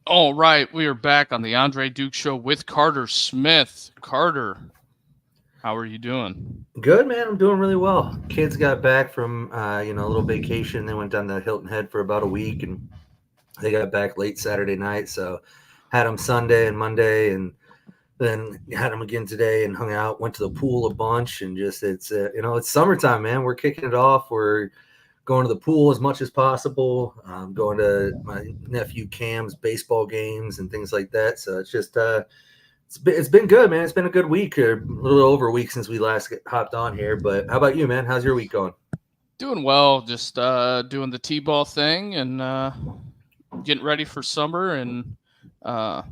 All right, we are back on the Andre Duke Show with Carter Smith. Carter, how are you doing? Good, man. I'm doing really well. Kids got back from a little vacation. They went down to Hilton Head for about a week, and they got back late Saturday night. So had them Sunday and Monday, and then had them again today, and hung out. Went to the pool a bunch, and just it's summertime, man. We're kicking it off. We're going to the pool as much as possible. Going to my nephew Cam's baseball games and things like that. So it's just it's been good, man. It's been a good week, a little over a week since we last hopped on here. But how about you, man? How's your week going? Doing well, just doing the T-ball thing and getting ready for summer and uh,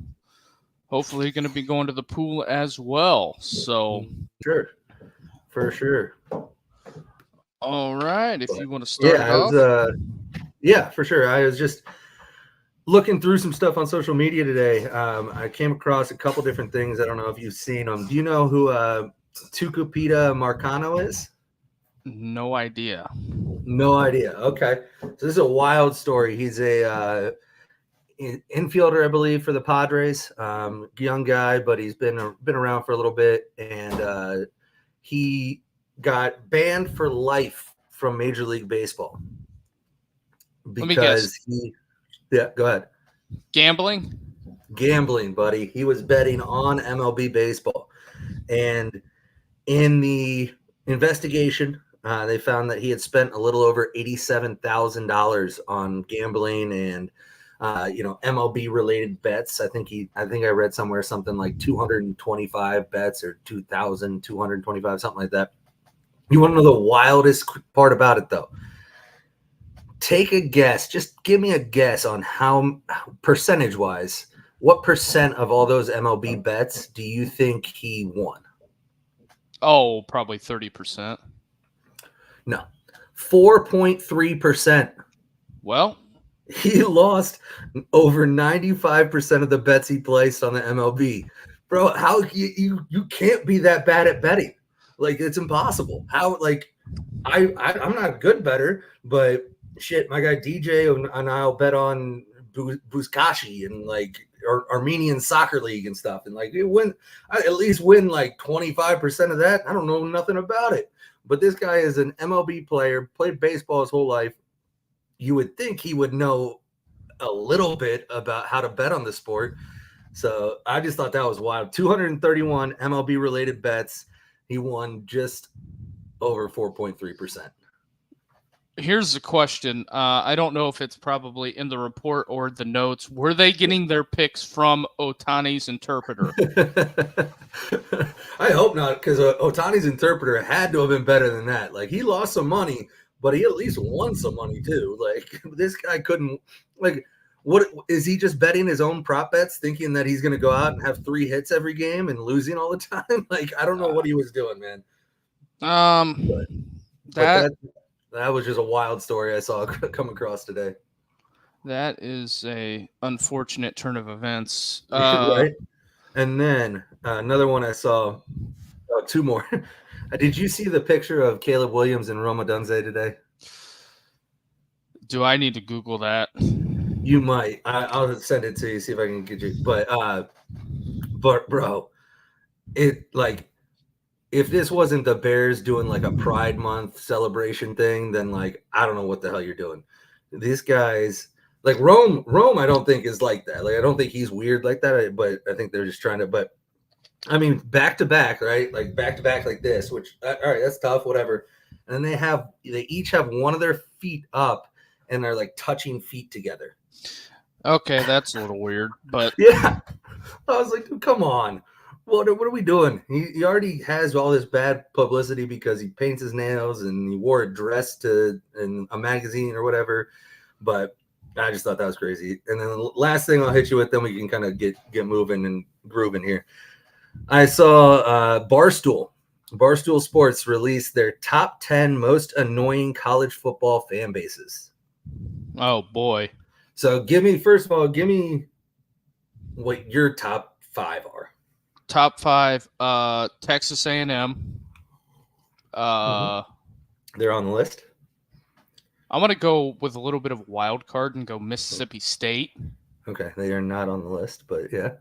hopefully going to be going to the pool as well. So, Sure, for sure. all right, if you want to start Yeah, it I was. off. Yeah, for sure. I was just looking through some stuff on social media today. I came across a couple different things. I don't know if you've seen them. Do you know who Tucupita Marcano is? No idea. No idea. Okay, so this is a wild story. He's a infielder, I believe, for the Padres. Young guy, but he's been around for a little bit, and he got banned for life from Major League Baseball Let me guess. because he. Yeah, go ahead. Gambling? Gambling, buddy. He was betting on MLB baseball, and in the investigation, they found that he had spent a little over $87,000 on gambling and MLB related bets. I think I read somewhere something like 225 bets or 2,225, something like that. You want to know the wildest part about it, though? Take a guess. Just give me a guess on how percentage wise. What percent of all those MLB bets do you think he won? Oh, probably 30%. No, 4.3%. Well, He lost over 95% of the bets he placed on the MLB. Bro, how you can't be that bad at betting. Like it's impossible. How like I'm not a good better, but shit, my guy DJ and I'll bet on Buzkashi and like Armenian soccer league and stuff, and like I at least win like 25% of that. I don't know nothing about it, but this guy is an MLB player, played baseball his whole life. You would think he would know a little bit about how to bet on the sport. So I just thought that was wild. 231 MLB related bets. He won just over 4.3%. here's the question. I don't know if it's probably in the report or the notes. Were they getting their picks from Otani's interpreter? I hope not, because Otani's interpreter had to have been better than that. Like he lost some money, but he at least won some money too. Like this guy couldn't. Like, what is he just betting his own prop bets, thinking that he's going to go out and have 3 hits every game and losing all the time? Like I don't know what he was doing, man. But, but That that was just a wild story I saw come across today. that is a unfortunate turn of events. Right. And then another one I saw. Oh, 2 more. Did you see the picture of Caleb Williams and Roma Dunze today? Do I need to Google that? You might. I'll send it to you. See if I can get you. But bro, it like if this wasn't the Bears doing like a Pride Month celebration thing, then like I don't know what the hell you're doing. These guys, like Rome, I don't think is like that. Like I don't think he's weird like that. But I think they're just trying to. But I mean, back to back, right? Like back to back, like this. Which all right, that's tough. Whatever. And then they each have one of their feet up, and they're like touching feet together. Okay, that's a little weird, but Yeah, I was like, dude, come on. What are we doing? He already has all this bad publicity because he paints his nails and he wore a dress to in a magazine or whatever. But I just thought that was crazy. And then the last thing I'll hit you with, then we can kind of get moving and grooving here. I saw Barstool Sports release their top 10 most annoying college football fan bases. oh boy. So first of all, give me what your top 5 are. Top 5 Texas A&M. They're on the list. I'm going to go with a little bit of wild card and go Mississippi State. Okay, they are not on the list, but yeah.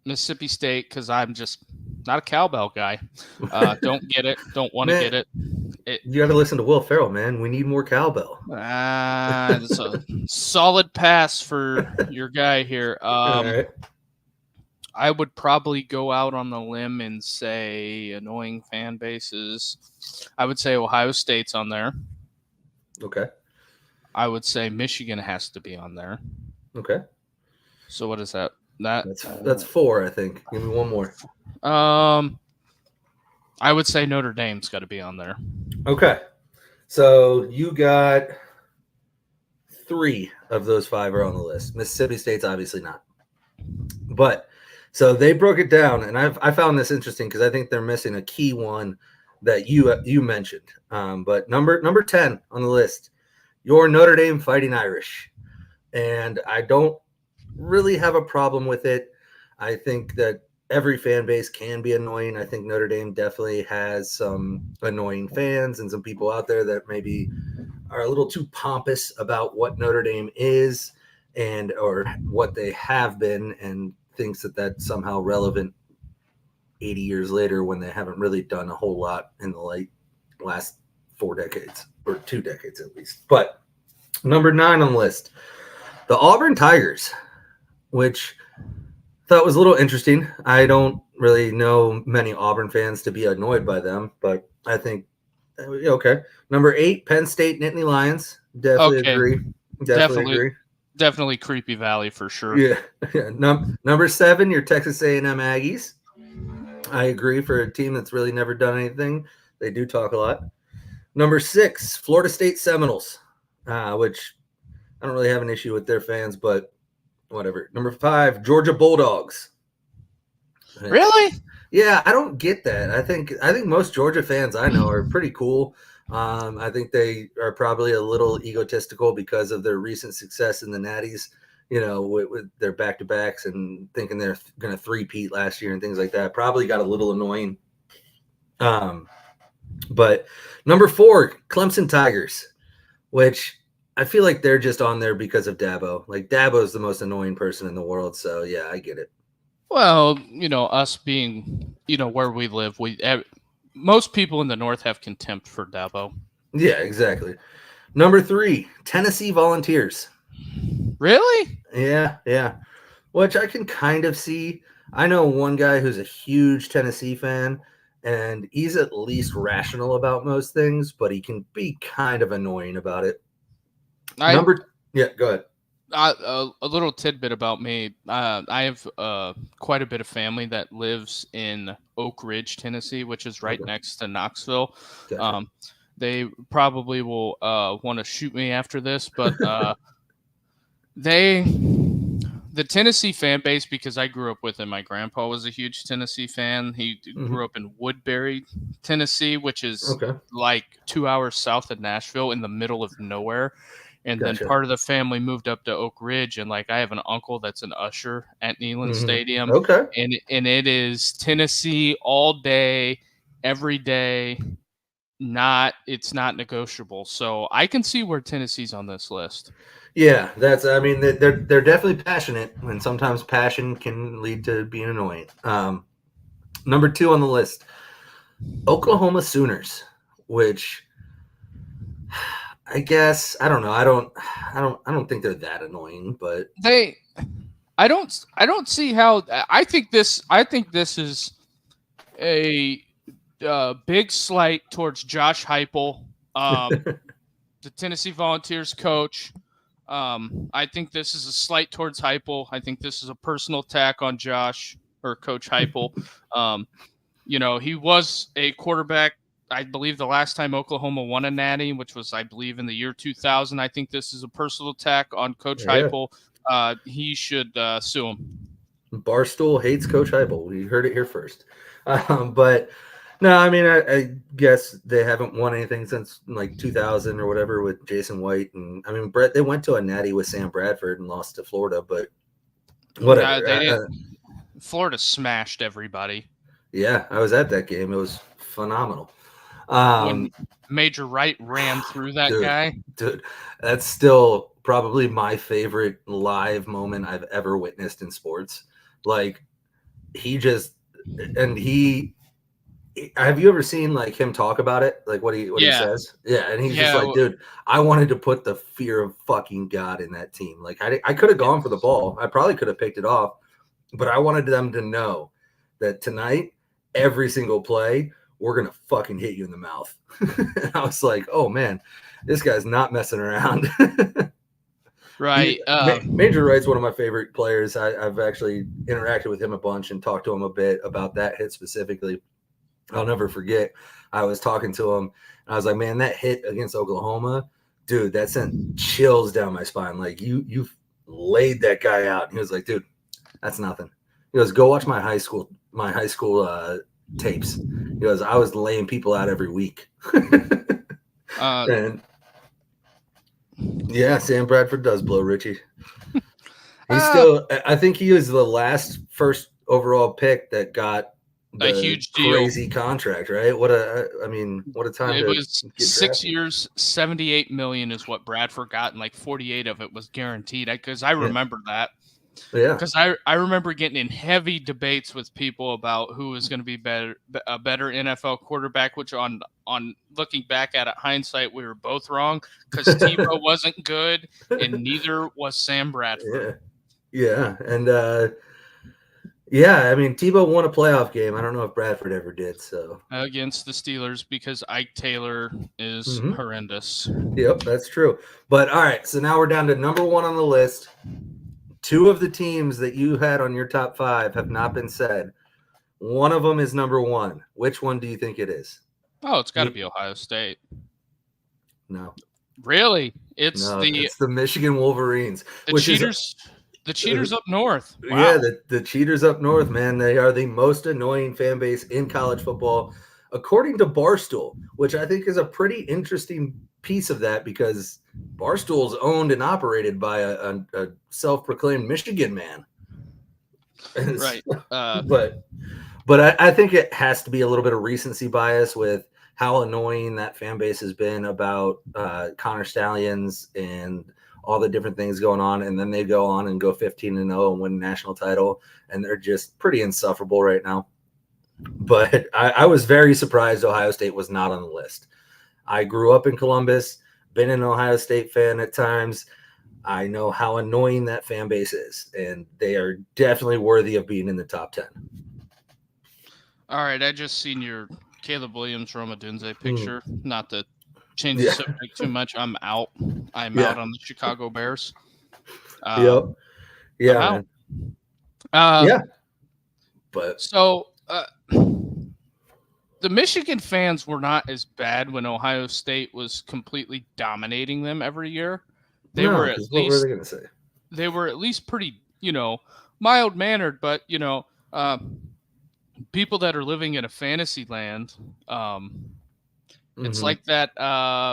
Mississippi State, because I'm just not a cowbell guy. Don't get it. Don't want to Man, get it. you got to listen to Will Ferrell, man. We need more cowbell. It's a solid pass for your guy here. All right. I would probably go out on the limb and say annoying fan bases. I would say Ohio State's on there. Okay. I would say Michigan has to be on there. Okay. So what is that? That's 4, I think. Give me one more. I would say Notre Dame's got to be on there. Okay. So you got 3 of those 5 are on the list. Mississippi State's obviously not. But so they broke it down, and I found this interesting because I think they're missing a key one that you mentioned. But number 10 on the list, your Notre Dame Fighting Irish. And I don't really have a problem with it. I think that every fan base can be annoying. I think Notre Dame definitely has some annoying fans and some people out there that maybe are a little too pompous about what Notre Dame is and or what they have been, and thinks that that's somehow relevant 80 years later when they haven't really done a whole lot in the last 4 decades or 2 decades at least. But number 9 on the list, the Auburn Tigers, which I thought was a little interesting. I don't really know many Auburn fans to be annoyed by them, but I think, okay. Number 8, Penn State Nittany Lions. Definitely agree. Definitely agree. Definitely Creepy Valley for sure. Yeah. Number 7, your Texas A&M Aggies. I agree, for a team that's really never done anything. They do talk a lot. Number 6, Florida State Seminoles, which I don't really have an issue with their fans, but whatever. Number 5, Georgia Bulldogs. Really? Yeah, I don't get that. I think most Georgia fans I know are pretty cool. I think they are probably a little egotistical because of their recent success in the Natties, with their back-to-backs and thinking they're going to three-peat last year and things like that. Probably got a little annoying. But number 4, Clemson Tigers, which I feel like they're just on there because of Dabo. Like, Dabo is the most annoying person in the world, so yeah, I get it. Well, us being, where we live, most people in the North have contempt for Dabo. Yeah, exactly. Number 3, Tennessee Volunteers. Really? Yeah. Which I can kind of see. I know one guy who's a huge Tennessee fan, and he's at least rational about most things, but he can be kind of annoying about it. Yeah, go ahead. A little tidbit about me. I have quite a bit of family that lives in Oak Ridge, Tennessee, which is right next to Knoxville. Gotcha. They probably will want to shoot me after this, but the Tennessee fan base, because I grew up with him, my grandpa was a huge Tennessee fan. He grew up in Woodbury, Tennessee, which is like 2 hours south of Nashville in the middle of nowhere. And then part of the family moved up to Oak Ridge, and I have an uncle that's an usher at Neyland Stadium. Okay. And it is Tennessee all day, every day. It's not negotiable. So I can see where Tennessee's on this list. Yeah, they're definitely passionate, and sometimes passion can lead to being annoying. Number 2 on the list, Oklahoma Sooners, which I guess I don't know. I don't think they're that annoying, but I don't see how. I think this is a big slight towards Josh Heupel, the Tennessee Volunteers coach. I think this is a slight towards Heupel. I think this is a personal attack on Josh or Coach Heupel. He was a quarterback, I believe, the last time Oklahoma won a natty, which was, I believe, in the year 2000. I think this is a personal attack on Coach Heupel. He should sue him. Barstool hates Coach Heupel. We heard it here first. But no, I mean, I guess they haven't won anything since 2000 or whatever with Jason White. And I mean, they went to a natty with Sam Bradford and lost to Florida, but whatever. They didn't. Florida smashed everybody. Yeah, I was at that game. It was phenomenal. when Major Wright ran through that guy. Dude, that's still probably my favorite live moment I've ever witnessed in sports. Like he just and he have you ever seen like him talk about it? Like what he says? Yeah, and he's just like, dude, I wanted to put the fear of fucking God in that team. Like I could have gone for the ball. I probably could have picked it off, but I wanted them to know that tonight, every single play, we're gonna fucking hit you in the mouth. And I was like, oh man, this guy's not messing around. Right. Major Wright's one of my favorite players. I've actually interacted with him a bunch and talked to him a bit about that hit specifically. I'll never forget. I was talking to him and I was like, man, that hit against Oklahoma, dude, that sent chills down my spine. Like you've laid that guy out. And he was like, dude, that's nothing. He goes, go watch my high school tapes. He goes, I was laying people out every week. And yeah, Sam Bradford does blow Richie. He's still, I think he was the last first overall pick that got a huge deal. Crazy contract, right? What a time. It was 6 years, $78 million is what Bradford got, and like 48 of it was guaranteed. Because I remember that. Yeah. Because I remember getting in heavy debates with people about who was going to be a better NFL quarterback, which on looking back at it, hindsight, we were both wrong because Tebow wasn't good and neither was Sam Bradford. Yeah. And yeah, I mean, Tebow won a playoff game. I don't know if Bradford ever did. So against the Steelers because Ike Taylor is horrendous. Yep, that's true. But all right, so now we're down to number 1 on the list. 2 of the teams that you had on your top 5 have not been said. One of them is number 1. Which one do you think it is? Oh, it's got to be Ohio State. No. Really? It's the Michigan Wolverines. The cheaters up north. Wow. Yeah, the cheaters up north, man. They are the most annoying fan base in college football, according to Barstool, which I think is a pretty interesting piece of that because Barstool's owned and operated by a self-proclaimed Michigan man. Right. But I think it has to be a little bit of recency bias with how annoying that fan base has been about Connor Stallions and all the different things going on, and then they go on and go 15-0 and win a national title, and they're just pretty insufferable right now. But I was very surprised Ohio State was not on the list. I grew up in Columbus, been an Ohio State fan at times. I know how annoying that fan base is, and they are definitely worthy of being in the top 10. All right, I just seen your Caleb Williams Roma Dunze picture. Not to change the subject too much. I'm out. I'm out on the Chicago Bears. Yep. Yeah. Yeah. But so the Michigan fans were not as bad when Ohio State was completely dominating them every year. They were at least. What were they going to say? They were at least pretty, mild mannered, but people that are living in a fantasy land. It's like that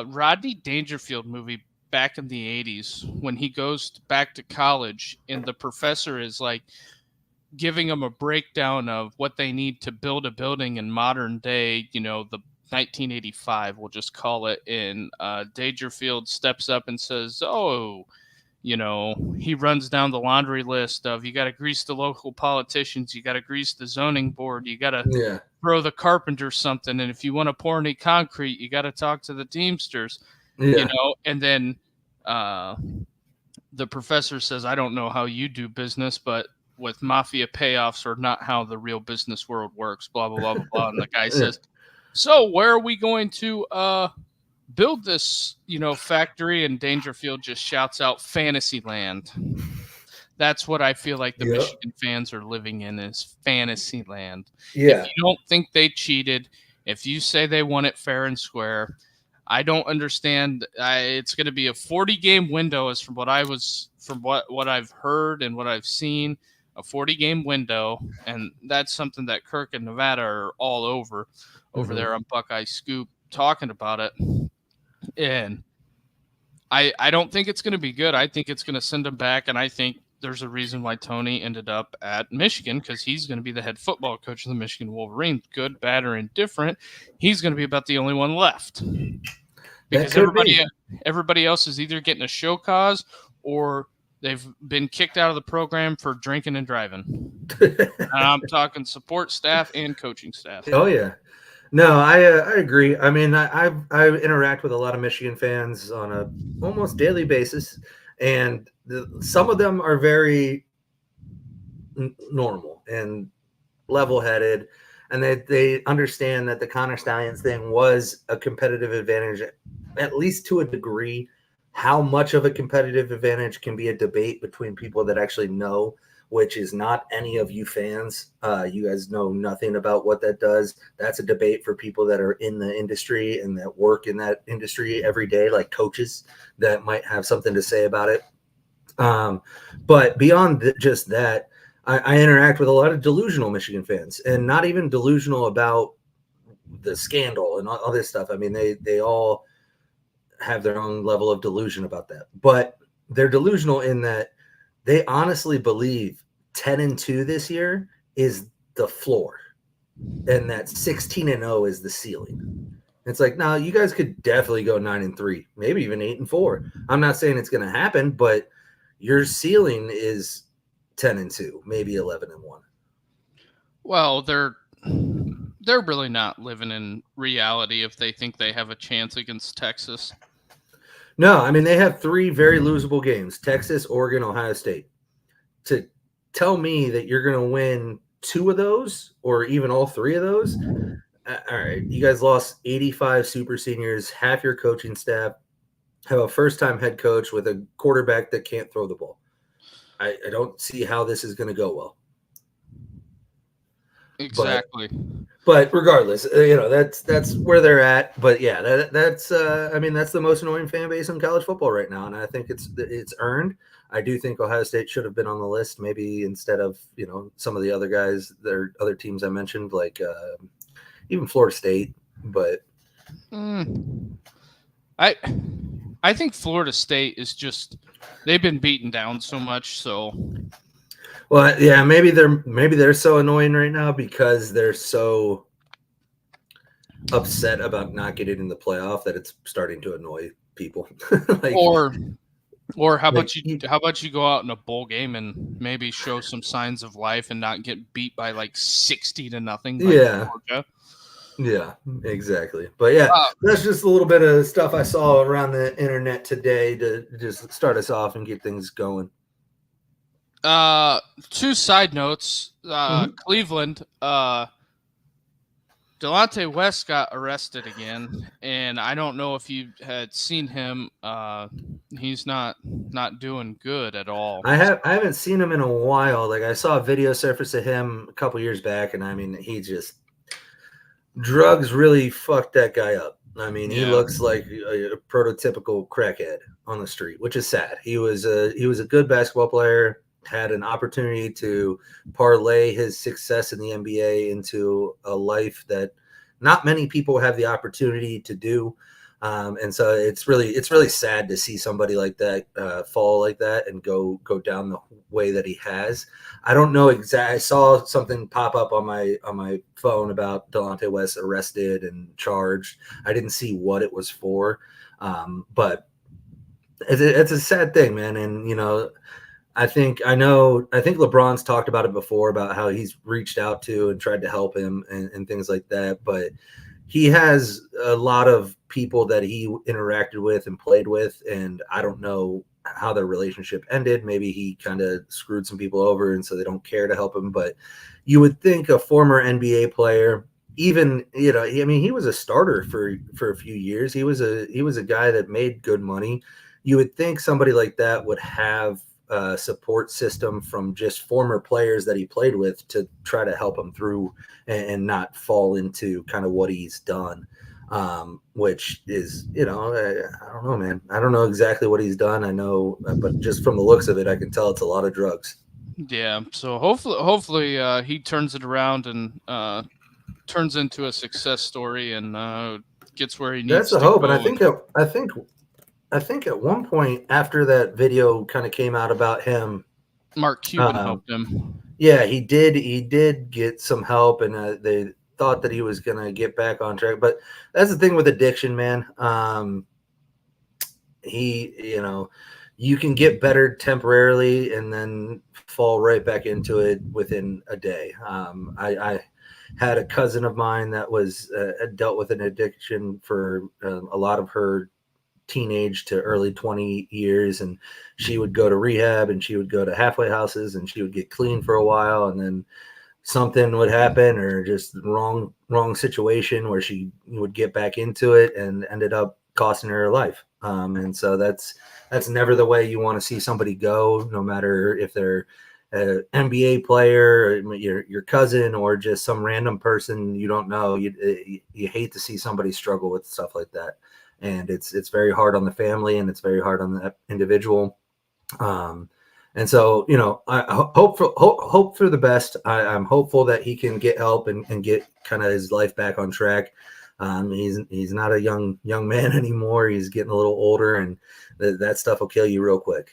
Rodney Dangerfield movie back in the 80s when he goes back to college and the professor is like giving them a breakdown of what they need to build a building in modern day, the 1985, we'll just call it. And Dangerfield steps up and says, he runs down the laundry list of you got to grease the local politicians, you got to grease the zoning board, you got to throw the carpenter something, and if you want to pour any concrete, you got to talk to the Teamsters, and then the professor says, I don't know how you do business, but with mafia payoffs are not how the real business world works, blah, blah, blah, blah, blah. And the guy says, so where are we going to build this, factory? And Dangerfield just shouts out Fantasyland. That's what I feel like the Michigan fans are living in is Fantasyland. Yeah. If you don't think they cheated, if you say they won it fair and square, I don't understand. It's going to be a 40-game window is from what I've heard and what I've seen, a 40-game window. And that's something that Kirk and Nevada are all over there on Buckeye Scoop talking about it. And I don't think it's going to be good. I think it's going to send them back. And I think there's a reason why Tony ended up at Michigan, because he's going to be the head football coach of the Michigan Wolverines. Good, bad, or indifferent, he's going to be about the only one left. Because everybody else is either getting a show cause or they've been kicked out of the program for drinking and driving. And I'm talking support staff and coaching staff. Oh yeah, no, I agree. I mean, I interact with a lot of Michigan fans on a almost daily basis, and some of them are very normal and level-headed, and they understand that the Connor Stallions thing was a competitive advantage, at least to a degree. How much of a competitive advantage can be a debate between people that actually know, which is not any of you fans. You guys know nothing about what that does. That's a debate for people that are in the industry and that work in that industry every day, like coaches that might have something to say about it. But beyond just that, I interact with a lot of delusional Michigan fans, and not even delusional about the scandal and all this stuff. I mean, they all have their own level of delusion about that, but they're delusional in that they honestly believe 10-2 this year is the floor, and that 16-0 is the ceiling. It's like, no, you guys could definitely go 9-3, maybe even 8-4. I'm not saying it's going to happen, but your ceiling is 10-2, maybe 11-1. Well, they're really not living in reality if they think they have a chance against Texas. No, I mean, they have 3 very losable games: Texas, Oregon, Ohio State. To tell me that you're going to win 2 of those or even all 3 of those, all right, you guys lost 85 super seniors, half your coaching staff, have a first-time head coach with a quarterback that can't throw the ball. I don't see how this is going to go well. Exactly. But regardless, that's where they're at. But yeah, that's I mean, that's the most annoying fan base in college football right now, and I think it's earned. I do think Ohio State should have been on the list, maybe instead of some of the other guys, their other teams I mentioned, like even Florida State. But I think Florida State is just, they've been beaten down so much. So, well, yeah, maybe they're so annoying right now because they're so upset about not getting in the playoff that it's starting to annoy people. Or how about you go out in a bowl game and maybe show some signs of life and not get beat by like 60-0 by Georgia? Yeah, exactly. But yeah, that's just a little bit of stuff I saw around the internet today to just start us off and get things going. 2 side notes. Cleveland, Delonte West got arrested again, and I don't know if you had seen him. He's not doing good at all. I haven't seen him in a while. Like, I saw a video surface of him a couple years back, and I mean, he just drugs really fucked that guy up. I mean, he looks like a prototypical crackhead on the street, which is sad. He was a good basketball player, had an opportunity to parlay his success in the NBA into a life that not many people have the opportunity to do. And so it's really sad to see somebody like that fall like that and go down the way that he has. I don't know exactly. I saw something pop up on my phone about Delonte West arrested and charged. I didn't see what it was for, but it's a sad thing, man. And I think LeBron's talked about it before, about how he's reached out to and tried to help him and things like that. But he has a lot of people that he interacted with and played with, and I don't know how their relationship ended. Maybe he kind of screwed some people over, and so they don't care to help him. But you would think a former NBA player, even I mean, he was a starter for a few years. He was a guy that made good money. You would think somebody like that would have a support system from just former players that he played with to try to help him through and not fall into kind of what he's done. Which is, I don't know, man. I don't know exactly what he's done. I know, but just from the looks of it, I can tell it's a lot of drugs. Yeah. So hopefully he turns it around and turns into a success story and gets where he needs to go. That's the hope. And I think at one point after that video kind of came out about him Mark Cuban helped him. Yeah, he did. He did get some help, and they thought that he was going to get back on track. But that's the thing with addiction, man. You can get better temporarily and then fall right back into it within a day. I had a cousin of mine that was dealt with an addiction for a lot of her teenage to early 20 years, and she would go to rehab and she would go to halfway houses and she would get clean for a while, and then something would happen or just wrong situation where she would get back into it and ended up costing her life. And so that's never the way you want to see somebody go, no matter if they're an NBA player, or your cousin, or just some random person you don't know. You hate to see somebody struggle with stuff like that, and it's very hard on the family, and it's very hard on the individual. And so, I hope for the best. I'm hopeful that he can get help and get kind of his life back on track. He's not a young man anymore. He's getting a little older, and that stuff will kill you real quick.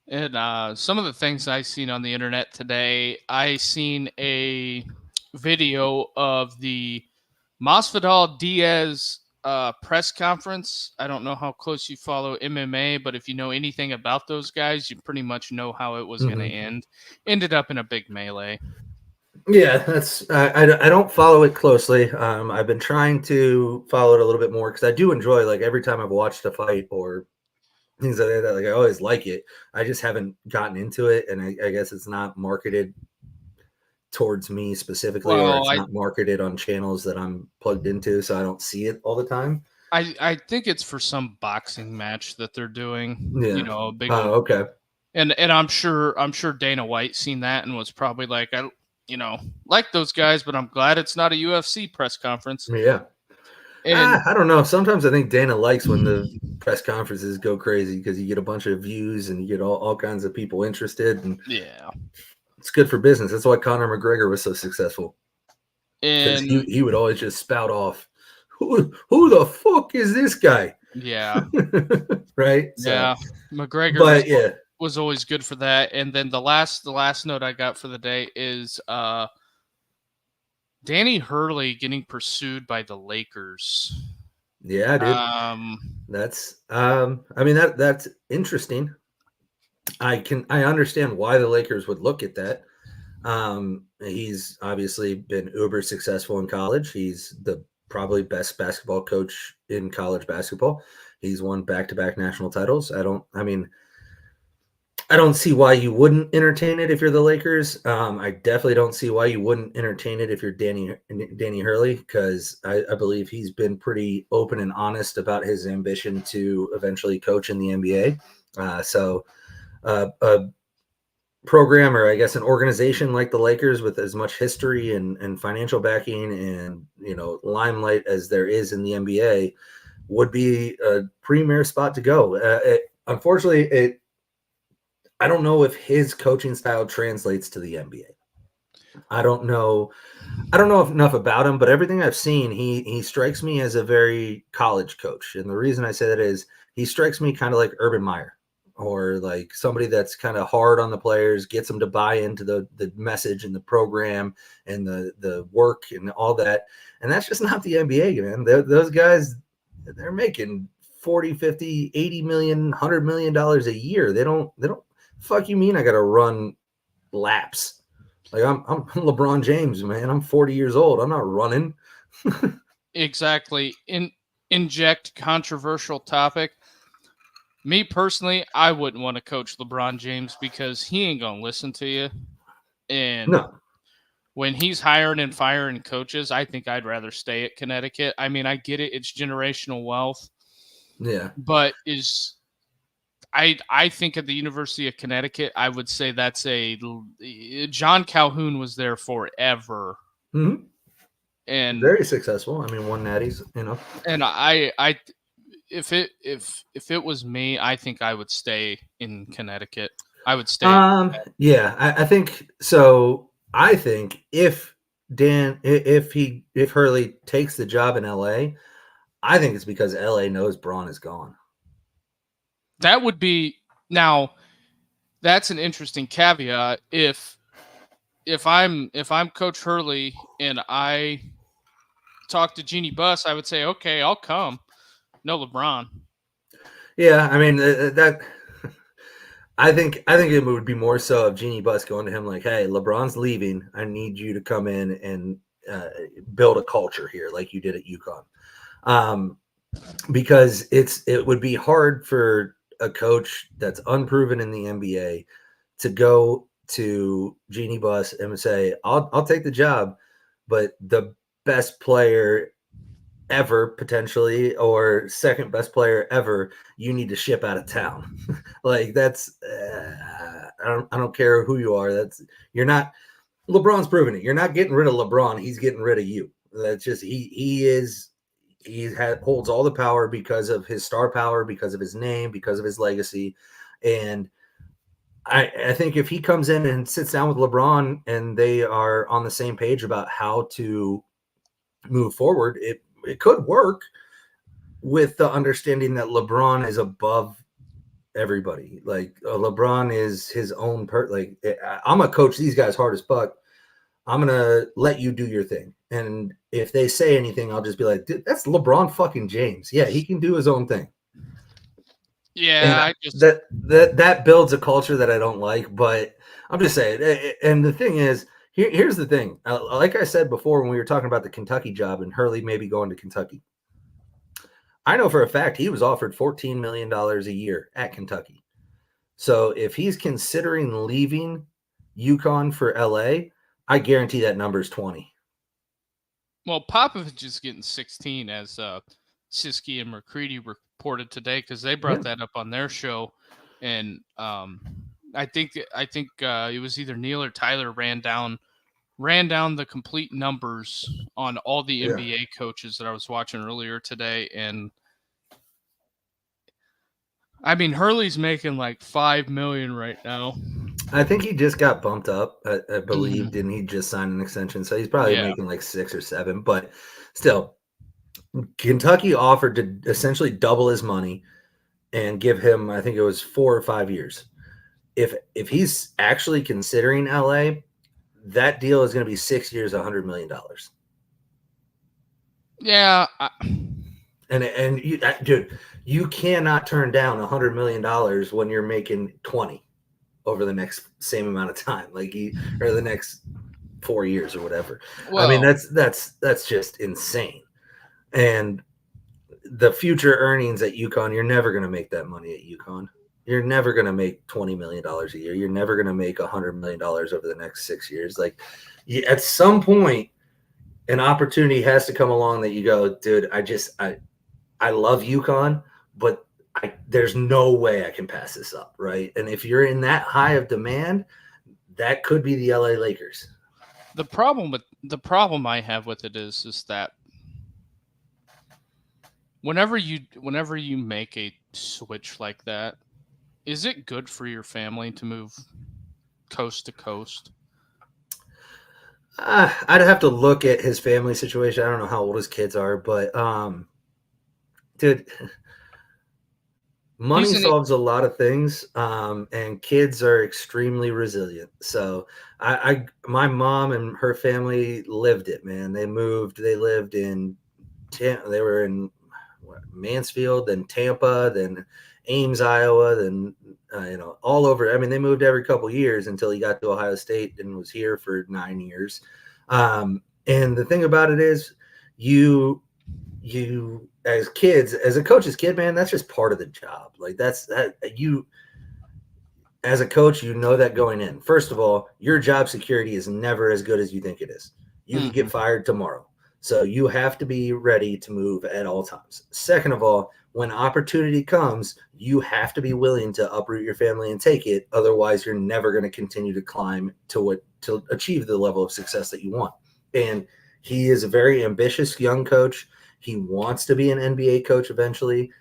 And some of the things I seen on the internet today, I seen a video of the Masvidal Diaz press conference. I don't know how close you follow MMA, but if you know anything about those guys, you pretty much know how it was going to end. Ended up in a big melee. Yeah, that's I don't follow it closely. I've been trying to follow it a little bit more because I do enjoy, like, every time I've watched a fight or things like that. Like, I always like it. I just haven't gotten into it, and I guess it's not marketed towards me specifically, or it's not marketed on channels that I'm plugged into, so I don't see it all the time. I think it's for some boxing match that they're doing. Yeah. A big. Oh, okay. And I'm sure Dana White seen that and was probably like, I like those guys, but I'm glad it's not a UFC press conference. Yeah. And I don't know. Sometimes I think Dana likes when the press conferences go crazy because you get a bunch of views and you get all kinds of people interested. And yeah, it's good for business. That's why Conor McGregor was so successful. And he would always just spout off, who the fuck is this guy? Yeah. Right? Yeah. So, McGregor was always good for that. And then the last note I got for the day is Danny Hurley getting pursued by the Lakers. Yeah, dude. That's that's interesting. I understand why the Lakers would look at that. He's obviously been uber successful in college. He's the probably best basketball coach in college basketball. He's won back-to-back national titles. I don't see why you wouldn't entertain it if you're the Lakers. I definitely don't see why you wouldn't entertain it if you're Danny Hurley, because I believe he's been pretty open and honest about his ambition to eventually coach in the NBA. So a program, or I guess an organization like the Lakers, with as much history and financial backing and limelight as there is in the NBA, would be a premier spot to go. Unfortunately, I don't know if his coaching style translates to the NBA. I don't know enough about him, but everything I've seen, he strikes me as a very college coach. And the reason I say that is he strikes me kind of like Urban Meyer, or like somebody that's kind of hard on the players, gets them to buy into the message and the program and the work and all that. And that's just not the NBA, man. Those guys, they're making 40, 50, 80 million, $100 million a year. They don't fuck you mean I got to run laps. Like, I'm LeBron James, man. I'm 40 years old. I'm not running. Exactly. Inject controversial topic. Me personally, I wouldn't want to coach LeBron James because he ain't going to listen to you. And when he's hiring and firing coaches, I think I'd rather stay at Connecticut. I mean, I get it. It's generational wealth. Yeah. But I think at the University of Connecticut, I would say that's John Calhoun was there forever. Mm-hmm. And very successful. I mean, won natties, And if it was me, I think I would stay in Connecticut. I would stay. Yeah, I think so. I think if Hurley takes the job in LA, I think it's because LA knows Braun is gone. That would be now. that's an interesting caveat. If I'm Coach Hurley and I talk to Jeannie Buss, I would say, okay, I'll come. No LeBron. Yeah, I mean that. I think it would be more so of Jeannie Buss going to him like, "Hey, LeBron's leaving. I need you to come in and build a culture here, like you did at UConn." Because it would be hard for a coach that's unproven in the NBA to go to Jeannie Buss and say, "I'll take the job," but the best player ever potentially or second best player ever you need to ship out of town. Like that's I don't care who you are. You're not LeBron's proven it. You're not getting rid of LeBron. He's getting rid of you. That's just holds all the power because of his star power, because of his name, because of his legacy. And I think if he comes in and sits down with LeBron and they are on the same page about how to move forward, it could work with the understanding that LeBron is above everybody. Like LeBron is his own I'm gonna coach these guys hard as fuck. I'm gonna let you do your thing. And if they say anything, I'll just be like, dude, that's LeBron fucking James. Yeah, he can do his own thing. Yeah, and that builds a culture that I don't like. But I'm just saying. And the thing is, here's the thing. Like I said before, when we were talking about the Kentucky job and Hurley maybe going to Kentucky, I know for a fact he was offered $14 million a year at Kentucky. So if he's considering leaving UConn for LA, I guarantee that number is 20. Well, Popovich is getting 16, as Siski and McCready reported today, because they brought that up on their show, and I think it was either Neil or Tyler ran down the complete numbers on all the NBA coaches that I was watching earlier today, and I mean Hurley's making like $5 million right now. I think he just got bumped up. I believe, didn't he just sign an extension? So he's probably making like 6 or 7. But still, Kentucky offered to essentially double his money and give him, I think it was 4 or 5 years. If he's actually considering LA, that deal is going to be 6 years, $100 million. Yeah, and you, dude, you cannot turn down $100 million when you're making 20 over the next same amount of time, or the next 4 years or whatever. Well, I mean, that's just insane. And the future earnings at UConn, you're never going to make that money at UConn. You're never going to make $20 million a year. You're never going to make $100 million over the next 6 years. At some point, an opportunity has to come along that you go, dude, I love UConn, but there's no way I can pass this up, right? And if you're in that high of demand, that could be the LA Lakers. The problem I have with it is that whenever you make a switch like that, is it good for your family to move coast to coast? I'd have to look at his family situation. I don't know how old his kids are, but dude, money solves a lot of things, and kids are extremely resilient. So my mom and her family lived it, man. They lived in, they were in Mansfield, then Tampa, then Ames, Iowa, then all over. I mean, they moved every couple of years until he got to Ohio State and was here for 9 years. And the thing about it is, you as kids, as a coach's kid, man, that's just part of the job. You as a coach, that going in. First of all, your job security is never as good as you think it is. You can get fired tomorrow. So you have to be ready to move at all times. Second of all, when opportunity comes, you have to be willing to uproot your family and take it. Otherwise, you're never going to continue to climb to achieve the level of success that you want. And he is a very ambitious young coach. He wants to be an NBA coach eventually.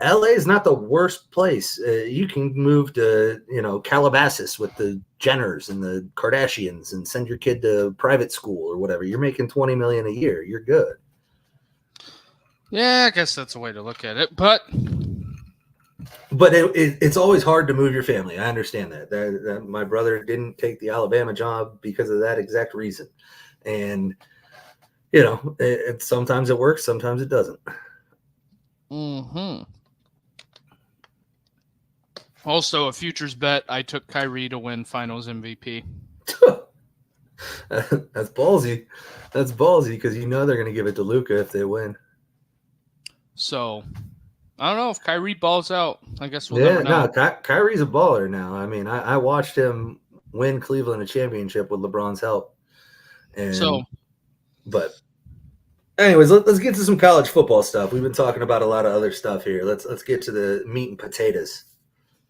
LA is not the worst place. You can move to, Calabasas with the Jenners and the Kardashians and send your kid to private school or whatever. You're making $20 million a year. You're good. Yeah, I guess that's a way to look at it. But But it's always hard to move your family. I understand that my brother didn't take the Alabama job because of that exact reason. And, sometimes it works, sometimes it doesn't. Mm-hmm. Also, a futures bet, I took Kyrie to win Finals MVP. That's ballsy. That's ballsy because they're going to give it to Luka if they win. So, I don't know if Kyrie balls out. I guess we'll never know. No, Kyrie's a baller now. I mean, I watched him win Cleveland a championship with LeBron's help. But anyways, let's get to some college football stuff. We've been talking about a lot of other stuff here. Let's get to the meat and potatoes.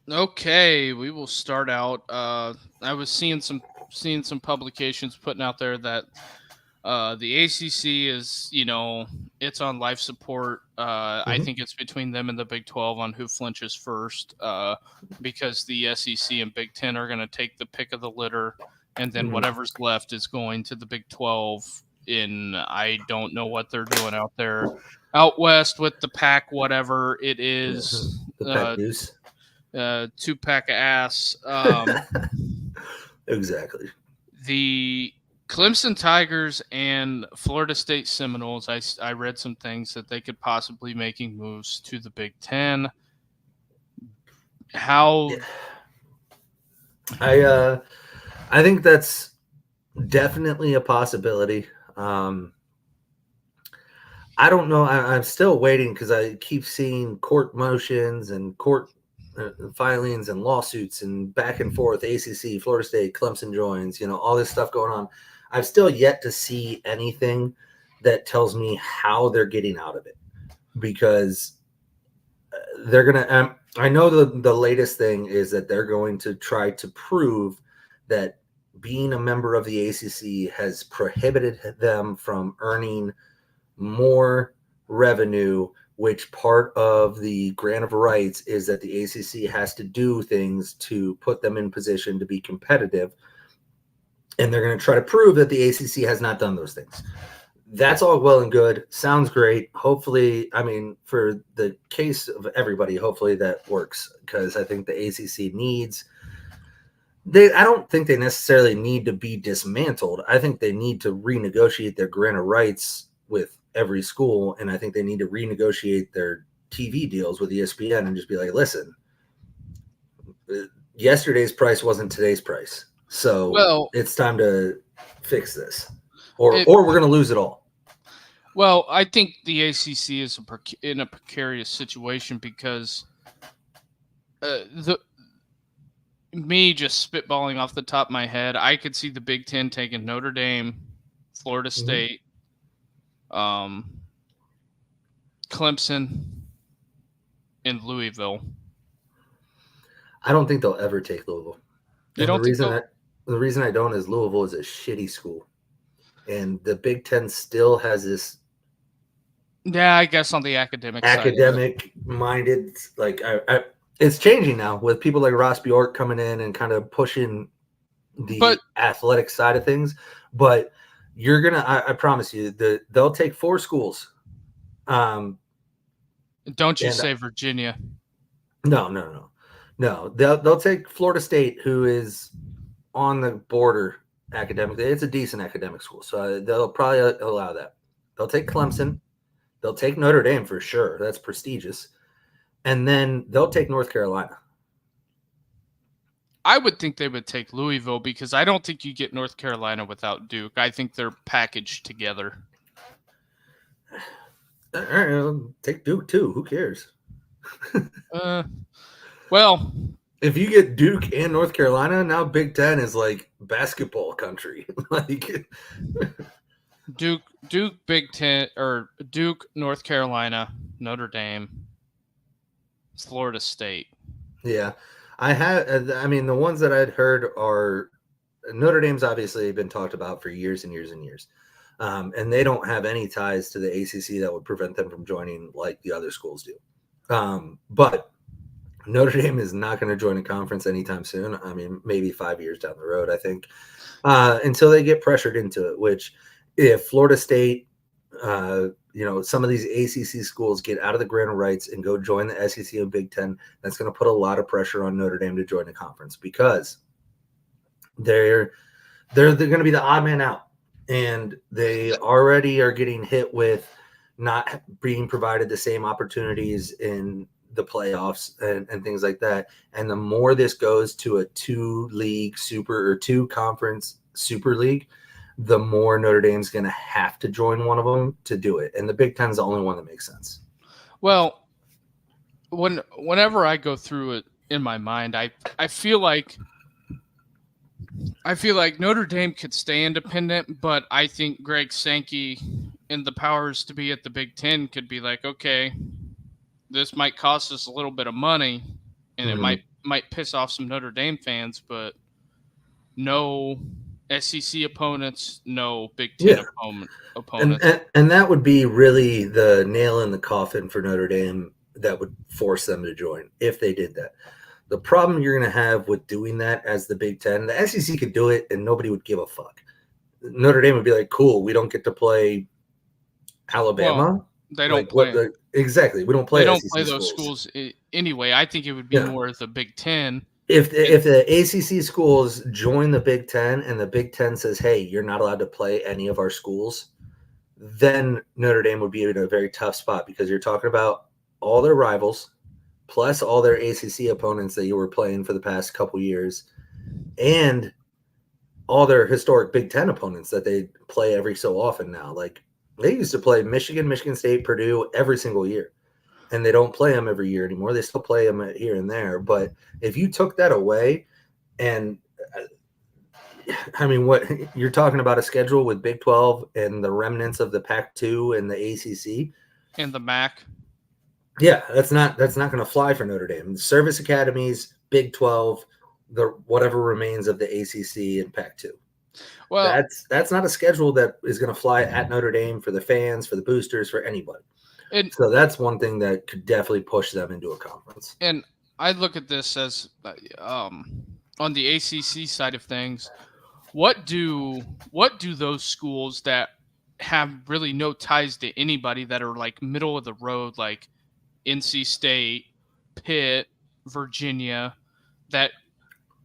Okay, we will start out. I was seeing some publications putting out there that the ACC is, it's on life support. I think it's between them and the Big 12 on who flinches first, because the SEC and Big 10 are going to take the pick of the litter, and then whatever's left is going to the Big 12. I don't know what they're doing out there, out west with the pack, whatever it is. The pack Deuce. 2-pack of ass. Exactly. The Clemson Tigers and Florida State Seminoles, I read some things that they could possibly making moves to the Big Ten. How? I think that's definitely a possibility. I don't know. I'm still waiting because I keep seeing court motions and court filings and lawsuits and back and forth. ACC, Florida State, Clemson joins. All this stuff going on. I've still yet to see anything that tells me how they're getting out of it, because they're gonna. I know the latest thing is that they're going to try to prove that being a member of the ACC has prohibited them from earning more revenue, which part of the grant of rights is that the ACC has to do things to put them in position to be competitive. And they're going to try to prove that the ACC has not done those things. That's all well and good. Sounds great. Hopefully, for the case of everybody, hopefully that works, because I think the ACC needs... I don't think they necessarily need to be dismantled. I think they need to renegotiate their grant of rights with every school, and I think they need to renegotiate their TV deals with ESPN and just be like, listen, yesterday's price wasn't today's price, so it's time to fix this, or we're going to lose it all. Well, I think the ACC is in a precarious situation because me just spitballing off the top of my head, I could see the Big Ten taking Notre Dame, Florida State, Clemson, and Louisville. I don't think they'll ever take Louisville. The reason I don't is Louisville is a shitty school, and the Big Ten still has this. Yeah, I guess on the academic minded, like it's changing now with people like Ross Bjork coming in and kind of pushing the athletic side of things. But you're gonna, I promise you, they'll take 4 schools. Don't you say Virginia? No. They'll take Florida State, who is on the border academically. It's a decent academic school, so they'll probably allow that. They'll take Clemson. They'll take Notre Dame for sure. That's prestigious. And then they'll take North Carolina. I would think they would take Louisville, because I don't think you get North Carolina without Duke. I think they're packaged together. All right, take Duke too. Who cares? Well, if you get Duke and North Carolina, now Big Ten is like basketball country. Like Duke, Big Ten, or Duke, North Carolina, Notre Dame, Florida State. Yeah, the ones that I'd heard are Notre Dame's obviously been talked about for years and years and years. And they don't have any ties to the ACC that would prevent them from joining like the other schools do. But Notre Dame is not going to join a conference anytime soon. Maybe 5 years down the road, I think, until they get pressured into it, which if Florida State some of these ACC schools get out of the grant of rights and go join the SEC and Big Ten, that's going to put a lot of pressure on Notre Dame to join the conference because they're going to be the odd man out, and they already are getting hit with not being provided the same opportunities in the playoffs and things like that. And the more this goes to a 2-league super or 2-conference super league, the more Notre Dame's going to have to join one of them to do it. And the Big Ten's the only one that makes sense. Well, whenever I go through it in my mind, I feel like Notre Dame could stay independent, but I think Greg Sankey and the powers to be at the Big Ten could be like, okay, this might cost us a little bit of money, and it might piss off some Notre Dame fans, but no SEC opponents, no Big Ten opponents. And that would be really the nail in the coffin for Notre Dame that would force them to join if they did that. The problem you're going to have with doing that as the Big Ten, the SEC could do it and nobody would give a fuck. Notre Dame would be like, cool, we don't get to play Alabama. Well, they don't play. Exactly. We don't play. They don't play those schools anyway. I think it would be more the Big Ten. If the ACC schools join the Big Ten and the Big Ten says, hey, you're not allowed to play any of our schools, then Notre Dame would be in a very tough spot because you're talking about all their rivals plus all their ACC opponents that you were playing for the past couple years and all their historic Big Ten opponents that they play every so often now. Like they used to play Michigan, Michigan State, Purdue every single year. And they don't play them every year anymore. They still play them here and there. But if you took that away, and I mean, what you're talking about a schedule with Big 12 and the remnants of the Pac-2 and the ACC and the MAC. Yeah, that's not going to fly for Notre Dame. Service academies, Big 12, the whatever remains of the ACC and Pac-2. Well, that's not a schedule that is going to fly at Notre Dame for the fans, for the boosters, for anybody. So that's one thing that could definitely push them into a conference. And I look at this as on the ACC side of things, what do those schools that have really no ties to anybody that are like middle of the road, like NC State, Pitt, Virginia, that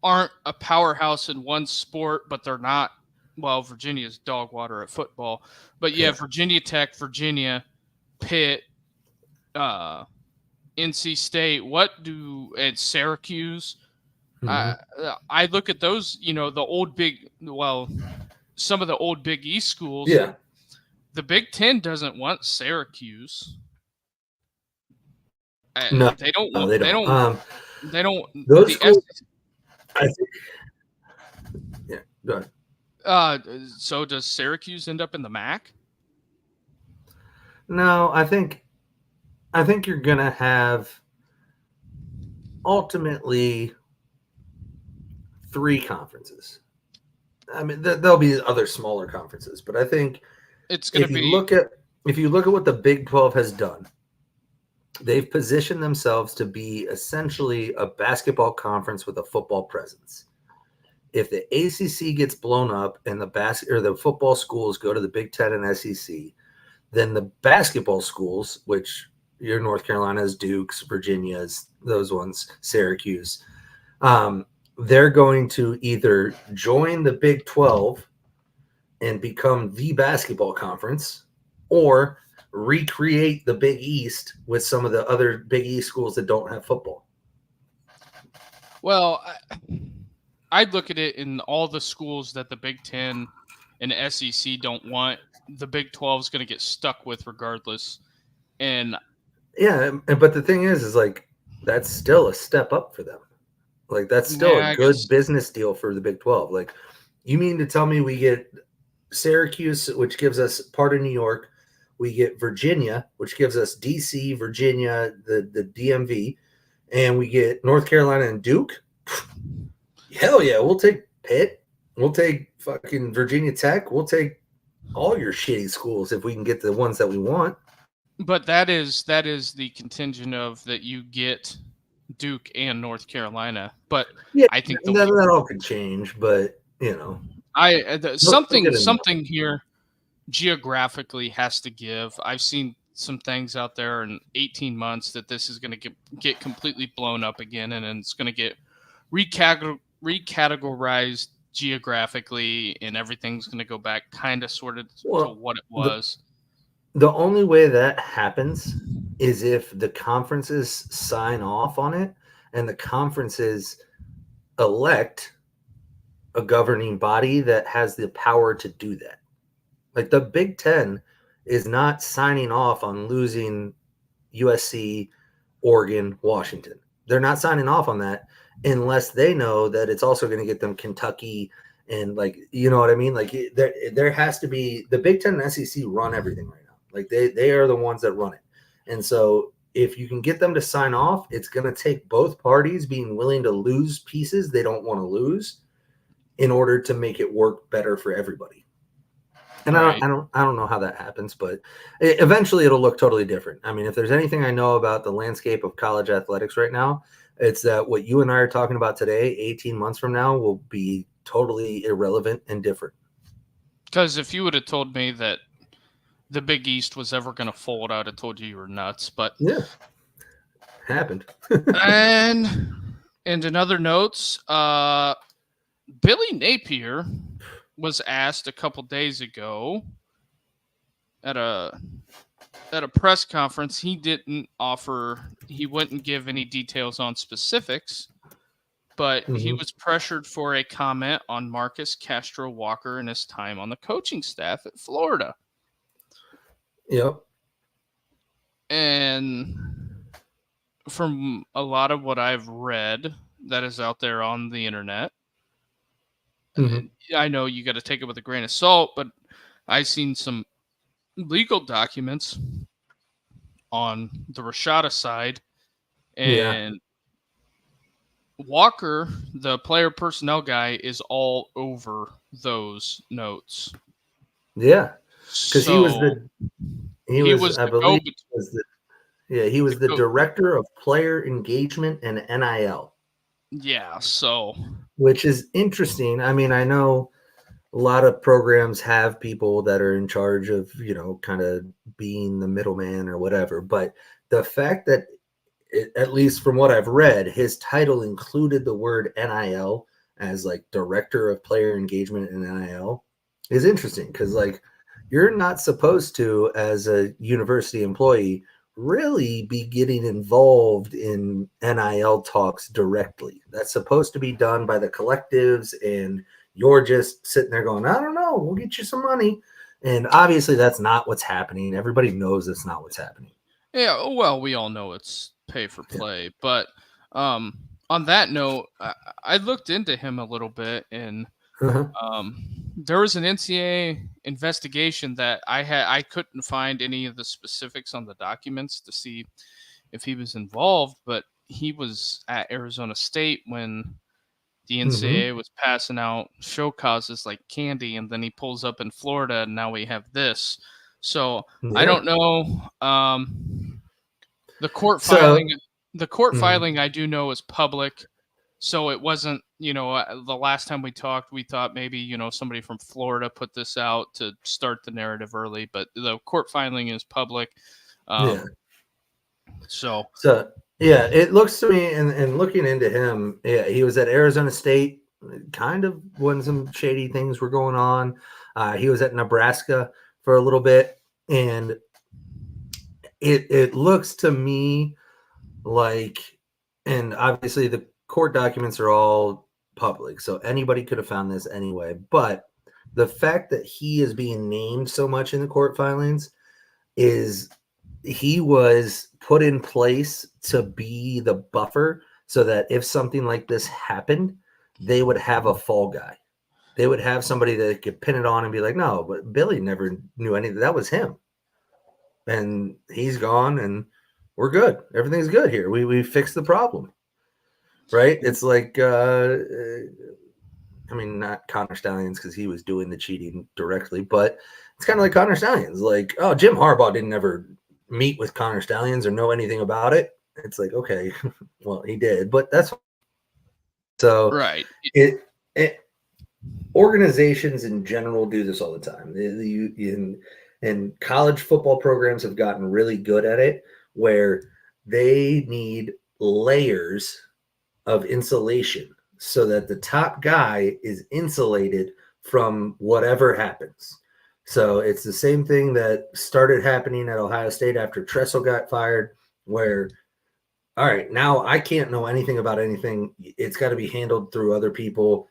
aren't a powerhouse in one sport, but they're not, well, Virginia's dog water at football, but yeah, Virginia Tech, Virginia, Pitt, NC State, and Syracuse. I look at those, some of the old Big East schools. Yeah. The Big Ten doesn't want Syracuse. No, they don't. They don't. They don't. Those schools, I think. Yeah, go ahead. So does Syracuse end up in the MAC? No, I think you're going to have ultimately 3 conferences. I mean, there'll be other smaller conferences, but I think it's going to be. If you look at what the Big 12 has done, they've positioned themselves to be essentially a basketball conference with a football presence. If the ACC gets blown up and the football schools go to the Big Ten and SEC, then the basketball schools, which your North Carolina's, Duke's, Virginia's, those ones, Syracuse, they're going to either join the Big 12 and become the basketball conference or recreate the Big East with some of the other Big East schools that don't have football. Well, I'd look at it in all the schools that the Big Ten and SEC don't want. The Big 12 is going to get stuck with regardless. And yeah, but the thing is like that's still a step up for them. Like that's still a good business deal for the Big 12. Like you mean to tell me we get Syracuse, which gives us part of New York, we get Virginia, which gives us DC, Virginia, the DMV, and we get North Carolina and Duke? Hell yeah, we'll take Pitt. We'll take fucking Virginia Tech. We'll take all your shitty schools if we can get the ones that we want. But that is the contingent of that you get Duke and North Carolina. But yeah, I think that all could change. But something here geographically has to give. I've seen some things out there in 18 months that this is going to get completely blown up again, and then it's going to get recategorized geographically, and everything's going to go back kind of sort of to what it was. The only way that happens is if the conferences sign off on it and the conferences elect a governing body that has the power to do that. Like the Big Ten is not signing off on losing USC, Oregon, Washington. They're not signing off on that unless they know that it's also going to get them Kentucky and, like, you know what I mean? Like there has to be, the Big Ten and SEC run everything right now. Like they are the ones that run it. And so if you can get them to sign off, it's going to take both parties being willing to lose pieces they don't want to lose in order to make it work better for everybody. And right. I don't know how that happens, but eventually it'll look totally different. I mean, if there's anything I know about the landscape of college athletics right now, it's that what you and I are talking about today, 18 months from now, will be totally irrelevant and different. Because if you would have told me that the Big East was ever going to fold, I would have told you were nuts. But yeah, happened. and in other notes, Billy Napier was asked a couple days ago at a press conference. He wouldn't give any details on specifics, but he was pressured for a comment on Marcus Castro Walker and his time on the coaching staff at Florida. Yep. And from a lot of what I've read that is out there on the internet, I know you got to take it with a grain of salt, but I've seen some legal documents on the Rashada side, and Walker, the player personnel guy, is all over those notes. Yeah, because he was the director of player engagement and NIL. Yeah, so which is interesting. I mean, I know a lot of programs have people that are in charge of, you know, kind of being the middleman or whatever, but the fact that at least from what I've read, his title included the word NIL as like director of player engagement and NIL is interesting, because like you're not supposed to, as a university employee, really be getting involved in NIL talks directly. That's supposed to be done by the collectives, and you're just sitting there going, I don't know, we'll get you some money. And obviously that's not what's happening. Everybody knows that's not what's happening. Yeah, well, we all know it's pay for play. Yeah. But on that note, I looked into him a little bit, and there was an NCAA investigation that I couldn't find any of the specifics on the documents to see if he was involved, but he was at Arizona State when the NCAA was passing out show causes like candy, and then he pulls up in Florida, and now we have this. So I don't know. The court filing I do know is public. So it wasn't, you know, the last time we talked, we thought maybe, you know, somebody from Florida put this out to start the narrative early, but the court filing is public. So yeah, it looks to me, and looking into him, yeah, he was at Arizona State kind of when some shady things were going on. He was at Nebraska for a little bit, and it looks to me like, and obviously the court documents are all public, so anybody could have found this anyway, but the fact that he is being named so much in the court filings is he was put in place to be the buffer so that if something like this happened, they would have a fall guy. They would have somebody that could pin it on and be like, no, but Billy never knew anything. That was him. And he's gone, and we're good. Everything's good here. We fixed the problem. Right? It's like, I mean, not Connor Stallions because he was doing the cheating directly, but it's kind of like Connor Stallions. Like, oh, Jim Harbaugh didn't ever meet with Connor Stallions or know anything about it. It's like, okay, well, he did, but that's so right. organizations in general do this all the time. And college football programs have gotten really good at it, where they need layers of insulation so that the top guy is insulated from whatever happens. So it's the same thing that started happening at Ohio State after Tressel got fired, where, all right, now I can't know anything about anything. It's got to be handled through other people.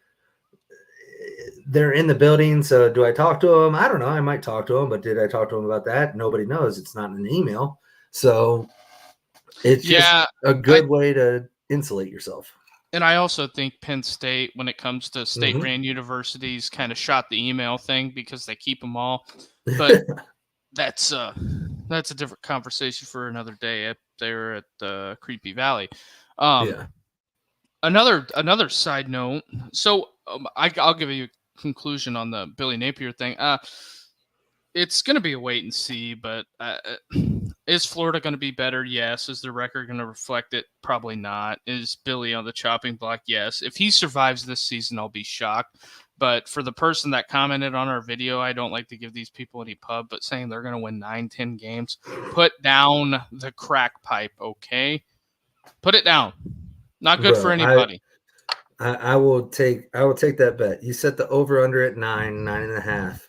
They're in the building, so do I talk to them? I don't know. I might talk to them, but did I talk to them about that? Nobody knows. It's not in an email. So it's just a good way to insulate yourself. And I also think Penn State, when it comes to state-ran universities, kind of shot the email thing because they keep them all. But that's a different conversation for another day up there at the Creepy Valley. Another side note. So I'll give you a conclusion on the Billy Napier thing. It's going to be a wait and see, but is Florida going to be better? Yes. Is the record going to reflect it? Probably not. Is Billy on the chopping block? Yes. If he survives this season, I'll be shocked. But for the person that commented on our video, I don't like to give these people any pub, but saying they're going to win 9-10 games, put down the crack pipe, okay? Put it down. Not good for anybody. I will take that bet. You set the over under at 9.5.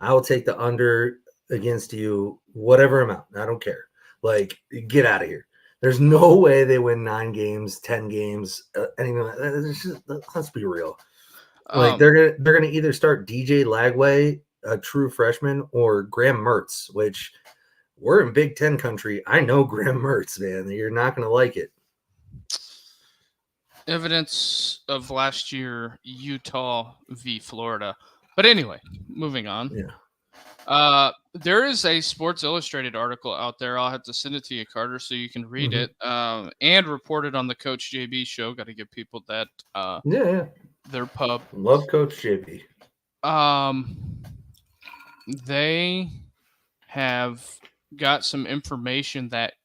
I will take the under against you, whatever amount. I don't care. Like, get out of here. There's no way they win 9 games, 10 games, anything like that. Let's be real. Like, they're gonna either start DJ Lagway, a true freshman, or Graham Mertz, which we're in Big Ten country. I know Graham Mertz, man. You're not gonna like it. Evidence of last year, Utah v. Florida. But anyway, moving on. Yeah. There is a Sports Illustrated article out there. I'll have to send it to you, Carter, so you can read it. And reported on the Coach JB show. Got to give people that. Their pub. Love Coach JB. They have got some information that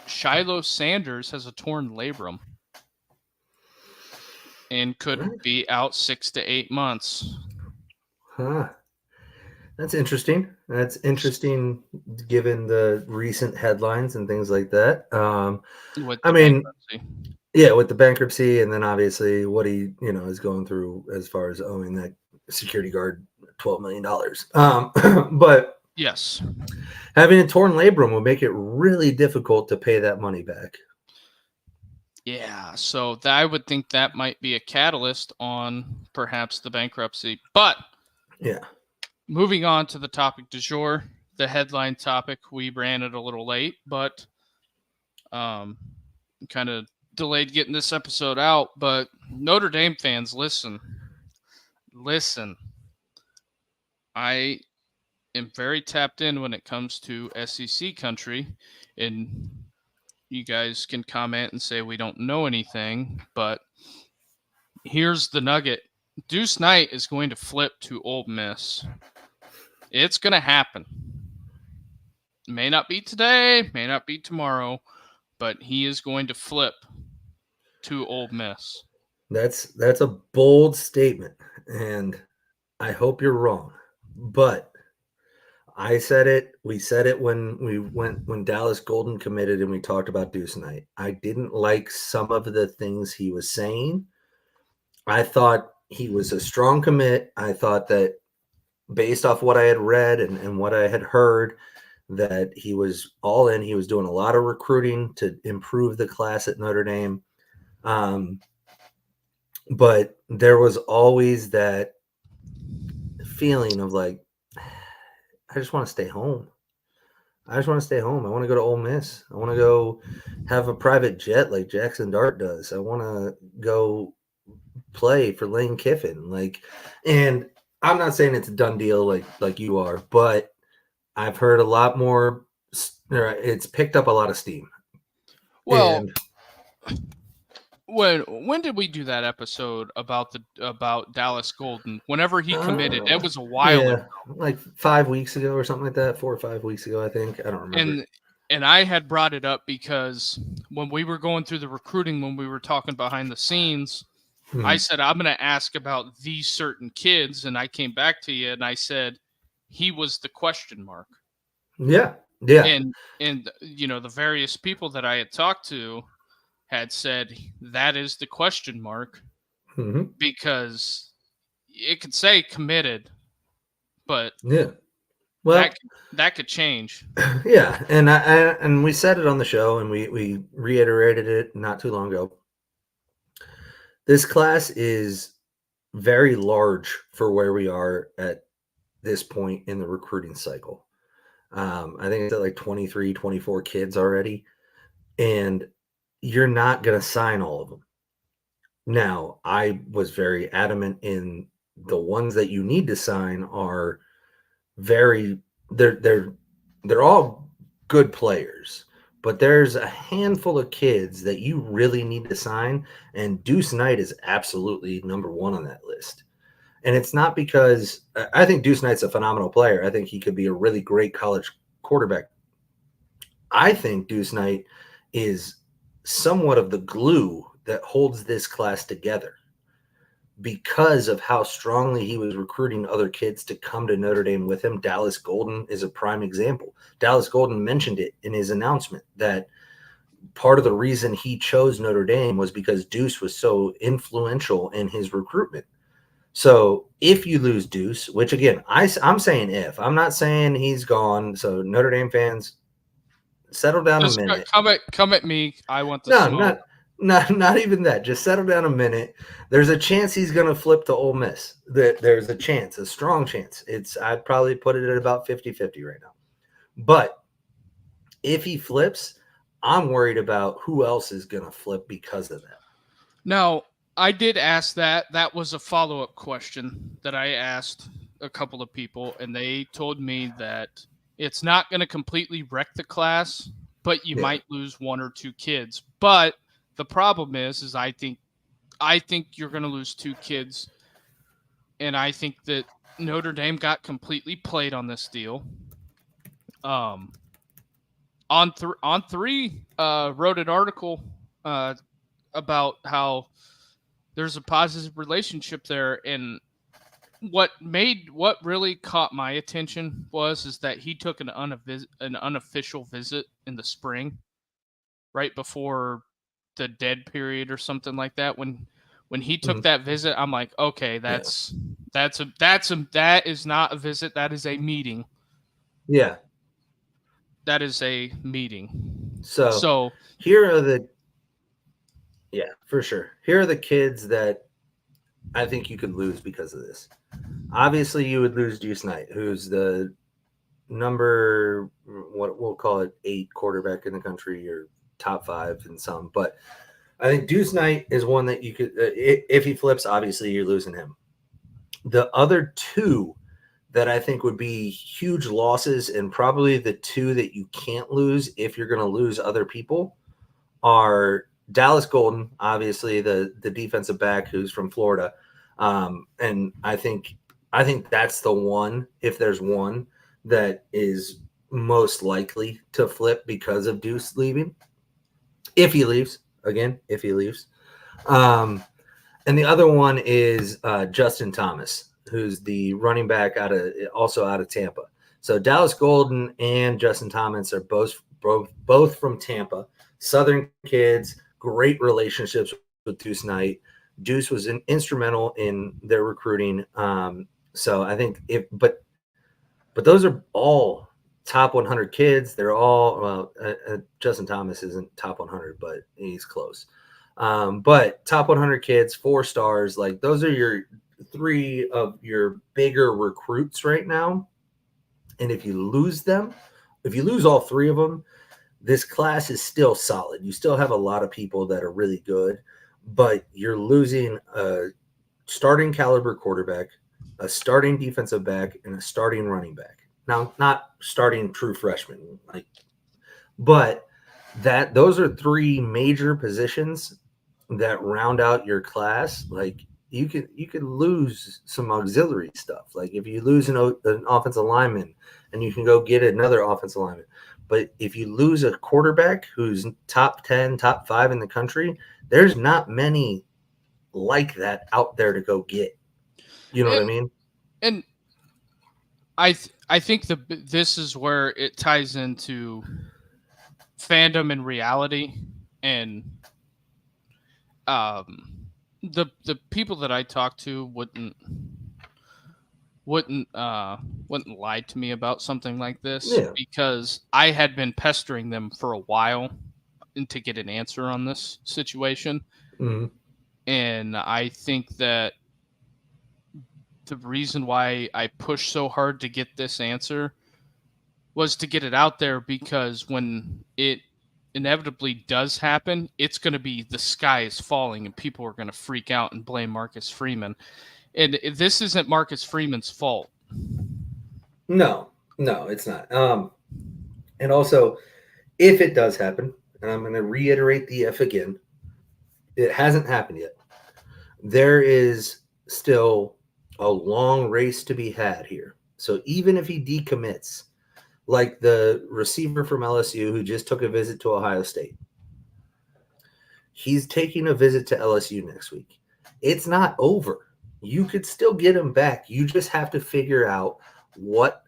Shiloh Sanders has a torn labrum and could be out 6 to 8 months. Huh. That's interesting. That's interesting given the recent headlines and things like that. With the bankruptcy, and then obviously what he, is going through as far as owing that security guard $12 million. But yes, having a torn labrum will make it really difficult to pay that money back. Yeah, so I would think that might be a catalyst on perhaps the bankruptcy. But yeah, moving on to the topic du jour, the headline topic. We ran it a little late, but kind of delayed getting this episode out. But Notre Dame fans, listen. I am very tapped in when it comes to SEC country, and you guys can comment and say we don't know anything, but here's the nugget. Deuce Knight is going to flip to Ole Miss. It's going to happen. May not be today, may not be tomorrow, but he is going to flip to Ole Miss. That's a bold statement, and I hope you're wrong. But I said it. We said it when Dallas Golden committed, and we talked about Deuce Knight. I didn't like some of the things he was saying. I thought he was a strong commit. I thought that based off what I had read and what I had heard, that he was all in. He was doing a lot of recruiting to improve the class at Notre Dame. But there was always that feeling of like, I just want to stay home. I want to go to Ole Miss. I want to go have a private jet like Jackson Dart does. I want to go play for Lane Kiffin. And I'm not saying it's a done deal like you are, but I've heard a lot more. It's picked up a lot of steam. Well, when did we do that episode about Dallas Golden? Whenever he committed, it was a while ago. Like 5 weeks ago or something like that. 4 or 5 weeks ago, I think. I don't remember. And I had brought it up because when we were going through the recruiting, when we were talking behind the scenes, I said, I'm going to ask about these certain kids. And I came back to you and I said, he was the question mark. Yeah. Yeah. And the various people that I had talked to had said that is the question mark because it could say committed, but yeah. Well, that could change. yeah, and we said it on the show, and we reiterated it not too long ago. This class is very large for where we are at this point in the recruiting cycle. I think it's at like 23, 24 kids already, and you're not going to sign all of them. Now, I was very adamant in the ones that you need to sign are very they're all good players, but there's a handful of kids that you really need to sign, and Deuce Knight is absolutely number one on that list. And it's not because I think Deuce Knight's a phenomenal player. I think he could be a really great college quarterback. I think Deuce Knight is somewhat of the glue that holds this class together because of how strongly he was recruiting other kids to come to Notre Dame with him. Dallas Golden is a prime example. Dallas Golden mentioned it in his announcement that part of the reason he chose Notre Dame was because Deuce was so influential in his recruitment. So if you lose Deuce, which again, I'm saying if, I'm not saying he's gone. So Notre Dame fans, settle down Just a minute. Come at me. I want the No, smoke. not even that. Just settle down a minute. There's a chance he's going to flip to Ole Miss. There's a chance, a strong chance. I'd probably put it at about 50-50 right now. But if he flips, I'm worried about who else is going to flip because of that. Now, I did ask that. That was a follow-up question that I asked a couple of people, and they told me that it's not going to completely wreck the class, but you might lose one or two kids. But the problem is I think you're going to lose two kids, and I think that Notre Dame got completely played on this deal. On three wrote an article about how there's a positive relationship there, and what really caught my attention is that he took an unofficial visit in the spring, right before the dead period or something like that. When he took that visit, I'm like, okay, that is not a visit, that is a meeting. Yeah. That is a meeting. So here are the for sure. Here are the kids that I think you could lose because of this. Obviously, you would lose Deuce Knight, who's the number, what we'll call it, 8 quarterback in the country, or top 5 in some. But I think Deuce Knight is one that you could, if he flips, obviously you're losing him. The other two that I think would be huge losses, and probably the two that you can't lose if you're going to lose other people, are Dallas Golden, obviously the defensive back who's from Florida. And I think that's the one, if there's one, that is most likely to flip because of Deuce leaving. If he leaves. And the other one is Justin Thomas, who's the running back out of Tampa. So Dallas Golden and Justin Thomas are both from Tampa, Southern kids, great relationships with Deuce Knight. Deuce was instrumental in their recruiting. So I think but those are all top 100 kids. They're all, Justin Thomas isn't top 100, but he's close. But top 100 kids, 4 stars, like those are your 3 of your bigger recruits right now. And if you lose all 3 of them, this class is still solid. You still have a lot of people that are really good, but you're losing a starting caliber quarterback, a starting defensive back, and a starting running back. Now, not starting true freshmen, but those are 3 major positions that round out your class. Like you could lose some auxiliary stuff. Like if you lose an offensive lineman, and you can go get another offensive lineman. But if you lose a quarterback who's top 10, top 5 in the country, there's not many like that out there to go get. You know what I mean? And I think this is where it ties into fandom and reality, and the people that I talk to wouldn't lie to me about something like this, Yeah. because I had been pestering them for a while to get an answer on this situation. Mhm. And I think that the reason why I pushed so hard to get this answer was to get it out there, because when it inevitably does happen, it's going to be the sky is falling and people are going to freak out and blame Marcus Freeman. And this isn't Marcus Freeman's fault. No, no, it's not. And also, if it does happen, and I'm going to reiterate the if again, it hasn't happened yet. There is still a long race to be had here. So even if he decommits, like the receiver from LSU who just took a visit to Ohio State, he's taking a visit to LSU next week. It's not over. You could still get him back. You just have to figure out what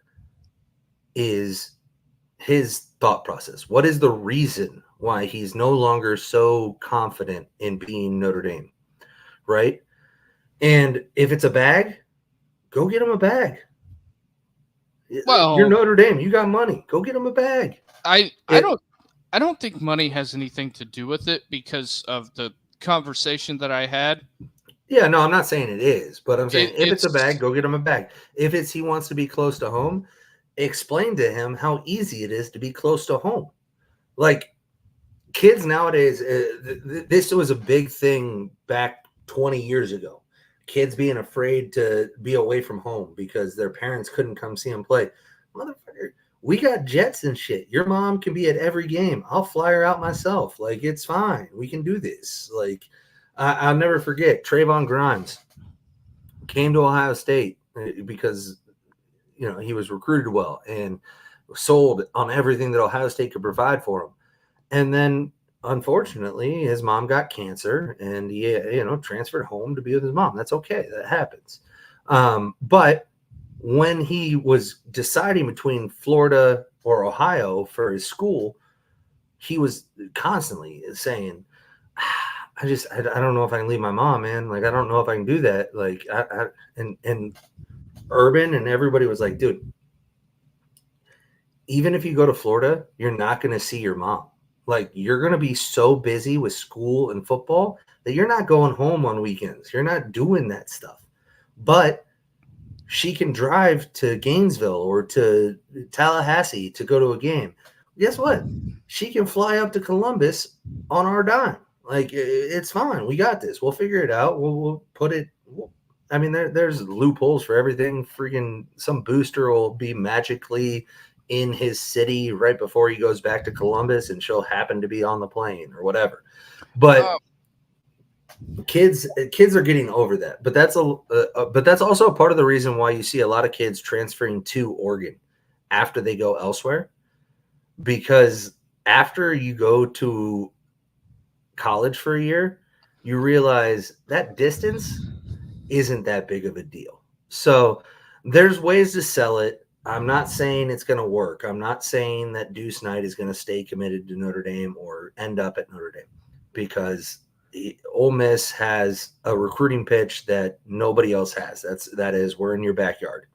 is his thought process. What is the reason why he's no longer so confident in being Notre Dame, right? And if it's a bag, go get him a bag. Well, you're Notre Dame. You got money. Go get him a bag. I don't think money has anything to do with it, because of the conversation that I had. Yeah, no, I'm not saying it is, but I'm saying if it's a It's bag, go get him a bag. If it's he wants to be close to home, explain to him how easy it is to be close to home. Like kids nowadays, this was a big thing back 20 years ago. Kids being afraid to be away from home because their parents couldn't come see them play. Motherfucker, we got jets and shit. Your mom can be at every game. I'll fly her out myself. Like, it's fine. We can do this. Like, I'll never forget Trayvon Grimes came to Ohio State because, you know, he was recruited well and sold on everything that Ohio State could provide for him. And then, unfortunately, his mom got cancer, and he, you know, transferred home to be with his mom. That's okay. That happens. But when he was deciding between Florida or Ohio for his school, he was constantly saying, I don't know if I can leave my mom, man. Like, I don't know if I can do that. Like, and Urban and everybody was like, dude, even if you go to Florida, you're not going to see your mom. Like, you're going to be so busy with school and football that you're not going home on weekends. You're not doing that stuff. But she can drive to Gainesville or to Tallahassee to go to a game. Guess what? She can fly up to Columbus on our dime. Like, it's fine. We got this. We'll figure it out. We'll put it. I mean, there's loopholes for everything. Freaking some booster will be magically in his city right before he goes back to Columbus, and she'll happen to be on the plane or whatever. But kids are getting over that. But that's also a part of the reason why you see a lot of kids transferring to Oregon after they go elsewhere, because after you go to college for a year, you realize that distance isn't that big of a deal. So there's ways to sell it. I'm not saying it's going to work. I'm not saying that Deuce Knight is going to stay committed to Notre Dame or end up at Notre Dame, because Ole Miss has a recruiting pitch that nobody else has. That is, we're in your backyard.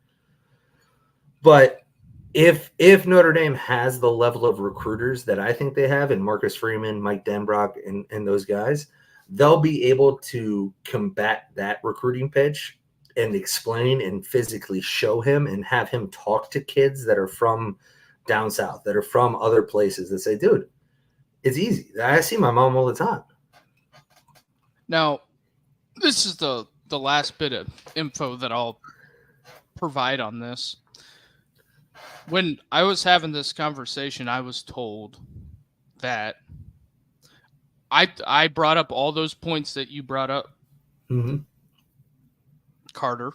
But if Notre Dame has the level of recruiters that I think they have, and Marcus Freeman, Mike Denbrock, and those guys, they'll be able to combat that recruiting pitch and explain and physically show him and have him talk to kids that are from down south, that are from other places, that say, dude, it's easy. I see my mom all the time. Now, this is the last bit of info that I'll provide on this. When I was having this conversation, I was told that I brought up all those points that you brought up, Carter.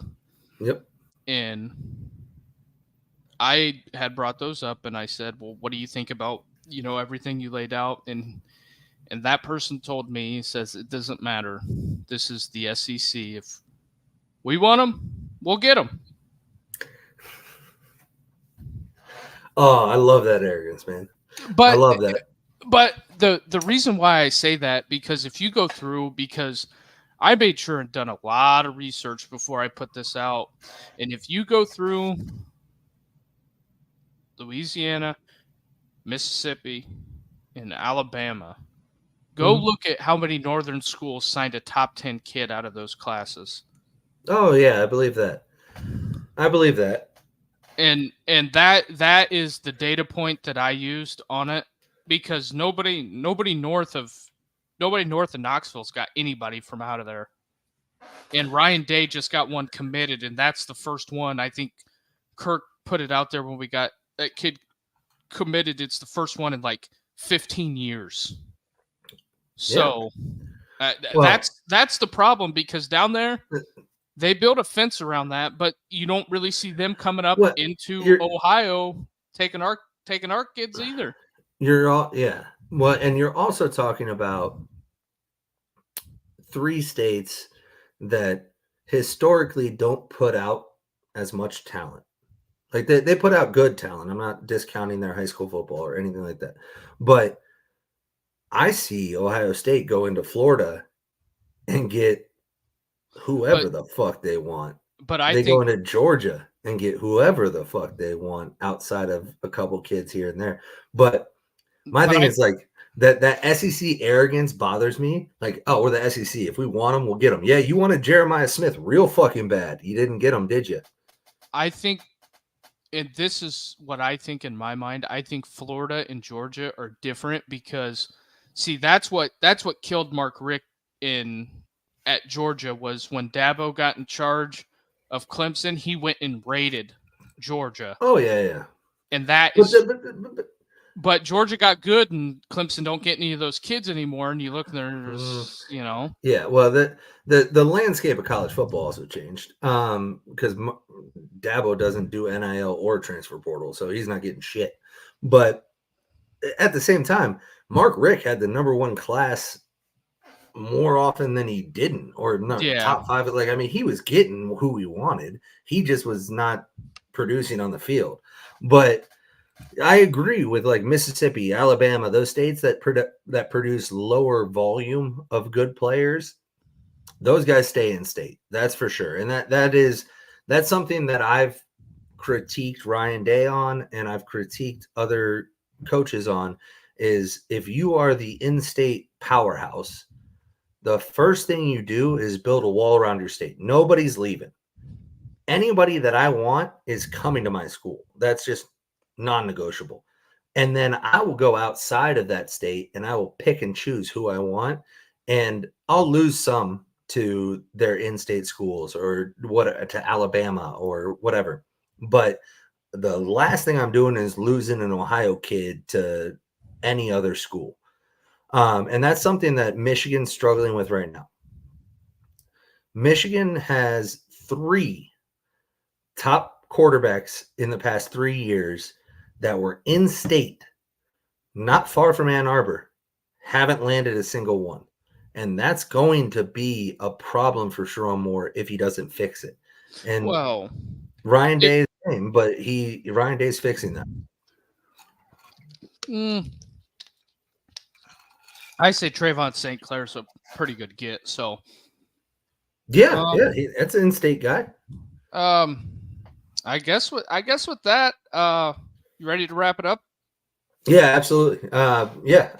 Yep. And I had brought those up, and I said, well, what do you think about, you know, everything you laid out? And that person told me, he says, it doesn't matter, This is the SEC. If we want them, we'll get them. Oh, I love that arrogance, man. But I love that. But the reason why I say that, because if you go through, because I made sure and done a lot of research before I put this out, and if you go through Louisiana, Mississippi, and Alabama, go look at how many northern schools signed a top 10 kid out of those classes. Oh yeah, I believe that. And that is the data point that I used on it, because nobody north of Knoxville's got anybody from out of there. And Ryan Day just got one committed, and that's the first one. I think Kirk put it out there when we got that kid committed. It's the first one in like 15 years. So that's the problem, because down there they built a fence around that, but you don't really see them coming up into Ohio taking our kids either. Well, and you're also talking about 3 states that historically don't put out as much talent. Like they put out good talent. I'm not discounting their high school football or anything like that. But I see Ohio State go into Florida and get whoever the fuck they want. But they go into Georgia and get whoever the fuck they want outside of a couple kids here and there. But my thing is like that SEC arrogance bothers me. Like, oh, we're the SEC. If we want them, we'll get them. Yeah, you wanted Jeremiah Smith real fucking bad. You didn't get him, did you? I think, and this is what I think in my mind, I think Florida and Georgia are different because, see, that's what killed Mark Richt at Georgia, was when Dabo got in charge of Clemson, he went and raided Georgia. Oh, yeah. And that is... But Georgia got good, and Clemson don't get any of those kids anymore. And you look there, you know. Yeah, well, the landscape of college football also changed because Dabo doesn't do NIL or transfer portal, so he's not getting shit. But at the same time, Mark Richt had the number 1 class more often than he didn't, or not top 5. Like, I mean, he was getting who he wanted. He just was not producing on the field. But I agree with like Mississippi, Alabama, those states that produce lower volume of good players. Those guys stay in state. That's for sure. And that's something that I've critiqued Ryan Day on, and I've critiqued other coaches on, is if you are the in-state powerhouse, the first thing you do is build a wall around your state. Nobody's leaving. Anybody that I want is coming to my school. That's just non-negotiable. And then I will go outside of that state and I will pick and choose who I want, and I'll lose some to their in-state schools or to Alabama or whatever. But the last thing I'm doing is losing an Ohio kid to any other school. And that's something that Michigan's struggling with right now. Michigan has 3 top quarterbacks in the past 3 years that were in state, not far from Ann Arbor, haven't landed a single one. And that's going to be a problem for Sharon Moore if he doesn't fix it. And Ryan Day is the same, but Ryan Day's fixing that. I say Trayvon St. Clair's a pretty good get. So that's an in-state guy. I guess with that, you ready to wrap it up? Yeah, absolutely. I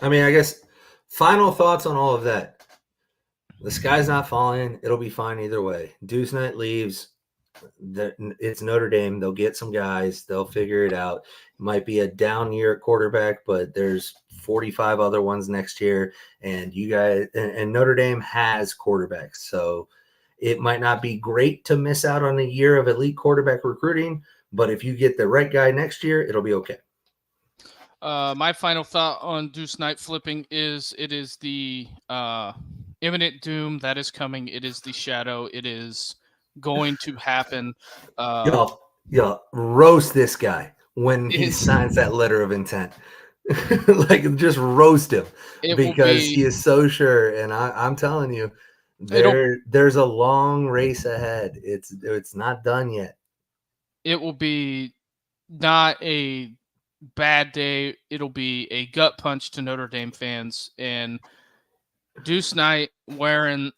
mean, I guess final thoughts on all of that. The sky's not falling. It'll be fine either way. Deuce Knight leaves. It's Notre Dame. They'll get some guys. They'll figure it out. It might be a down year at quarterback, but there's 45 other ones next year. And you guys and Notre Dame has quarterbacks. So it might not be great to miss out on a year of elite quarterback recruiting, but if you get the right guy next year, it'll be okay. My final thought on Deuce Knight flipping is it is the imminent doom that is coming. It is the shadow. It is going to happen. Y'all roast this guy when he signs that letter of intent. Like, just roast him because he is so sure. And I'm telling you, There's a long race ahead. It's not done yet. It will be not a bad day. It'll be a gut punch to Notre Dame fans, and Deuce Knight wearing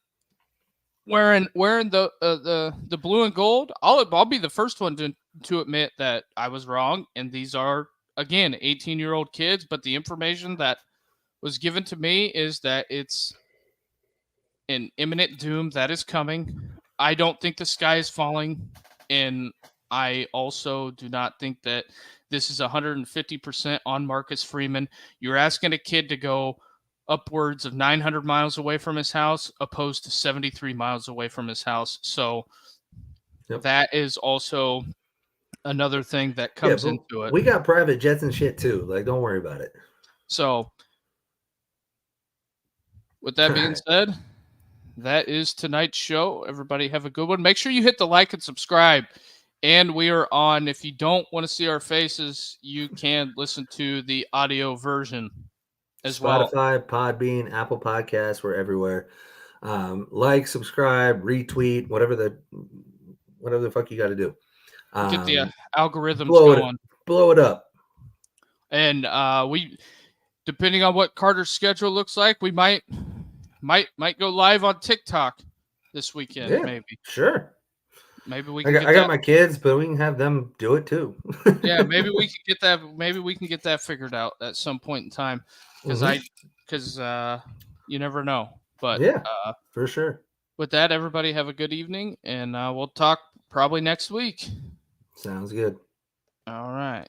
the blue and gold. I'll be the first one to admit that I was wrong, and these are again 18-year-old kids, but the information that was given to me is that it's an imminent doom that is coming. I don't think the sky is falling, and I also do not think that this is 150% on Marcus Freeman. You're asking a kid to go upwards of 900 miles away from his house, opposed to 73 miles away from his house. So that is also another thing that comes into it. We got private jets and shit too. Like, don't worry about it. So, with that being said, that is tonight's show. Everybody have a good one. Make sure you hit the like and subscribe. And we are on, if you don't want to see our faces, you can listen to the audio version as well. Spotify, PodBean, Apple Podcasts, we're everywhere. Like, subscribe, retweet, whatever the fuck you got to do. Get the algorithms going. Blow it up. And we, depending on what Carter's schedule looks like, we might go live on TikTok this weekend. Yeah, maybe. Sure. Maybe we can I got my kids, but we can have them do it too. Yeah, maybe we can get that. Maybe we can get that figured out at some point in time, because you never know. But yeah, for sure. With that, everybody have a good evening, and we'll talk probably next week. Sounds good. All right.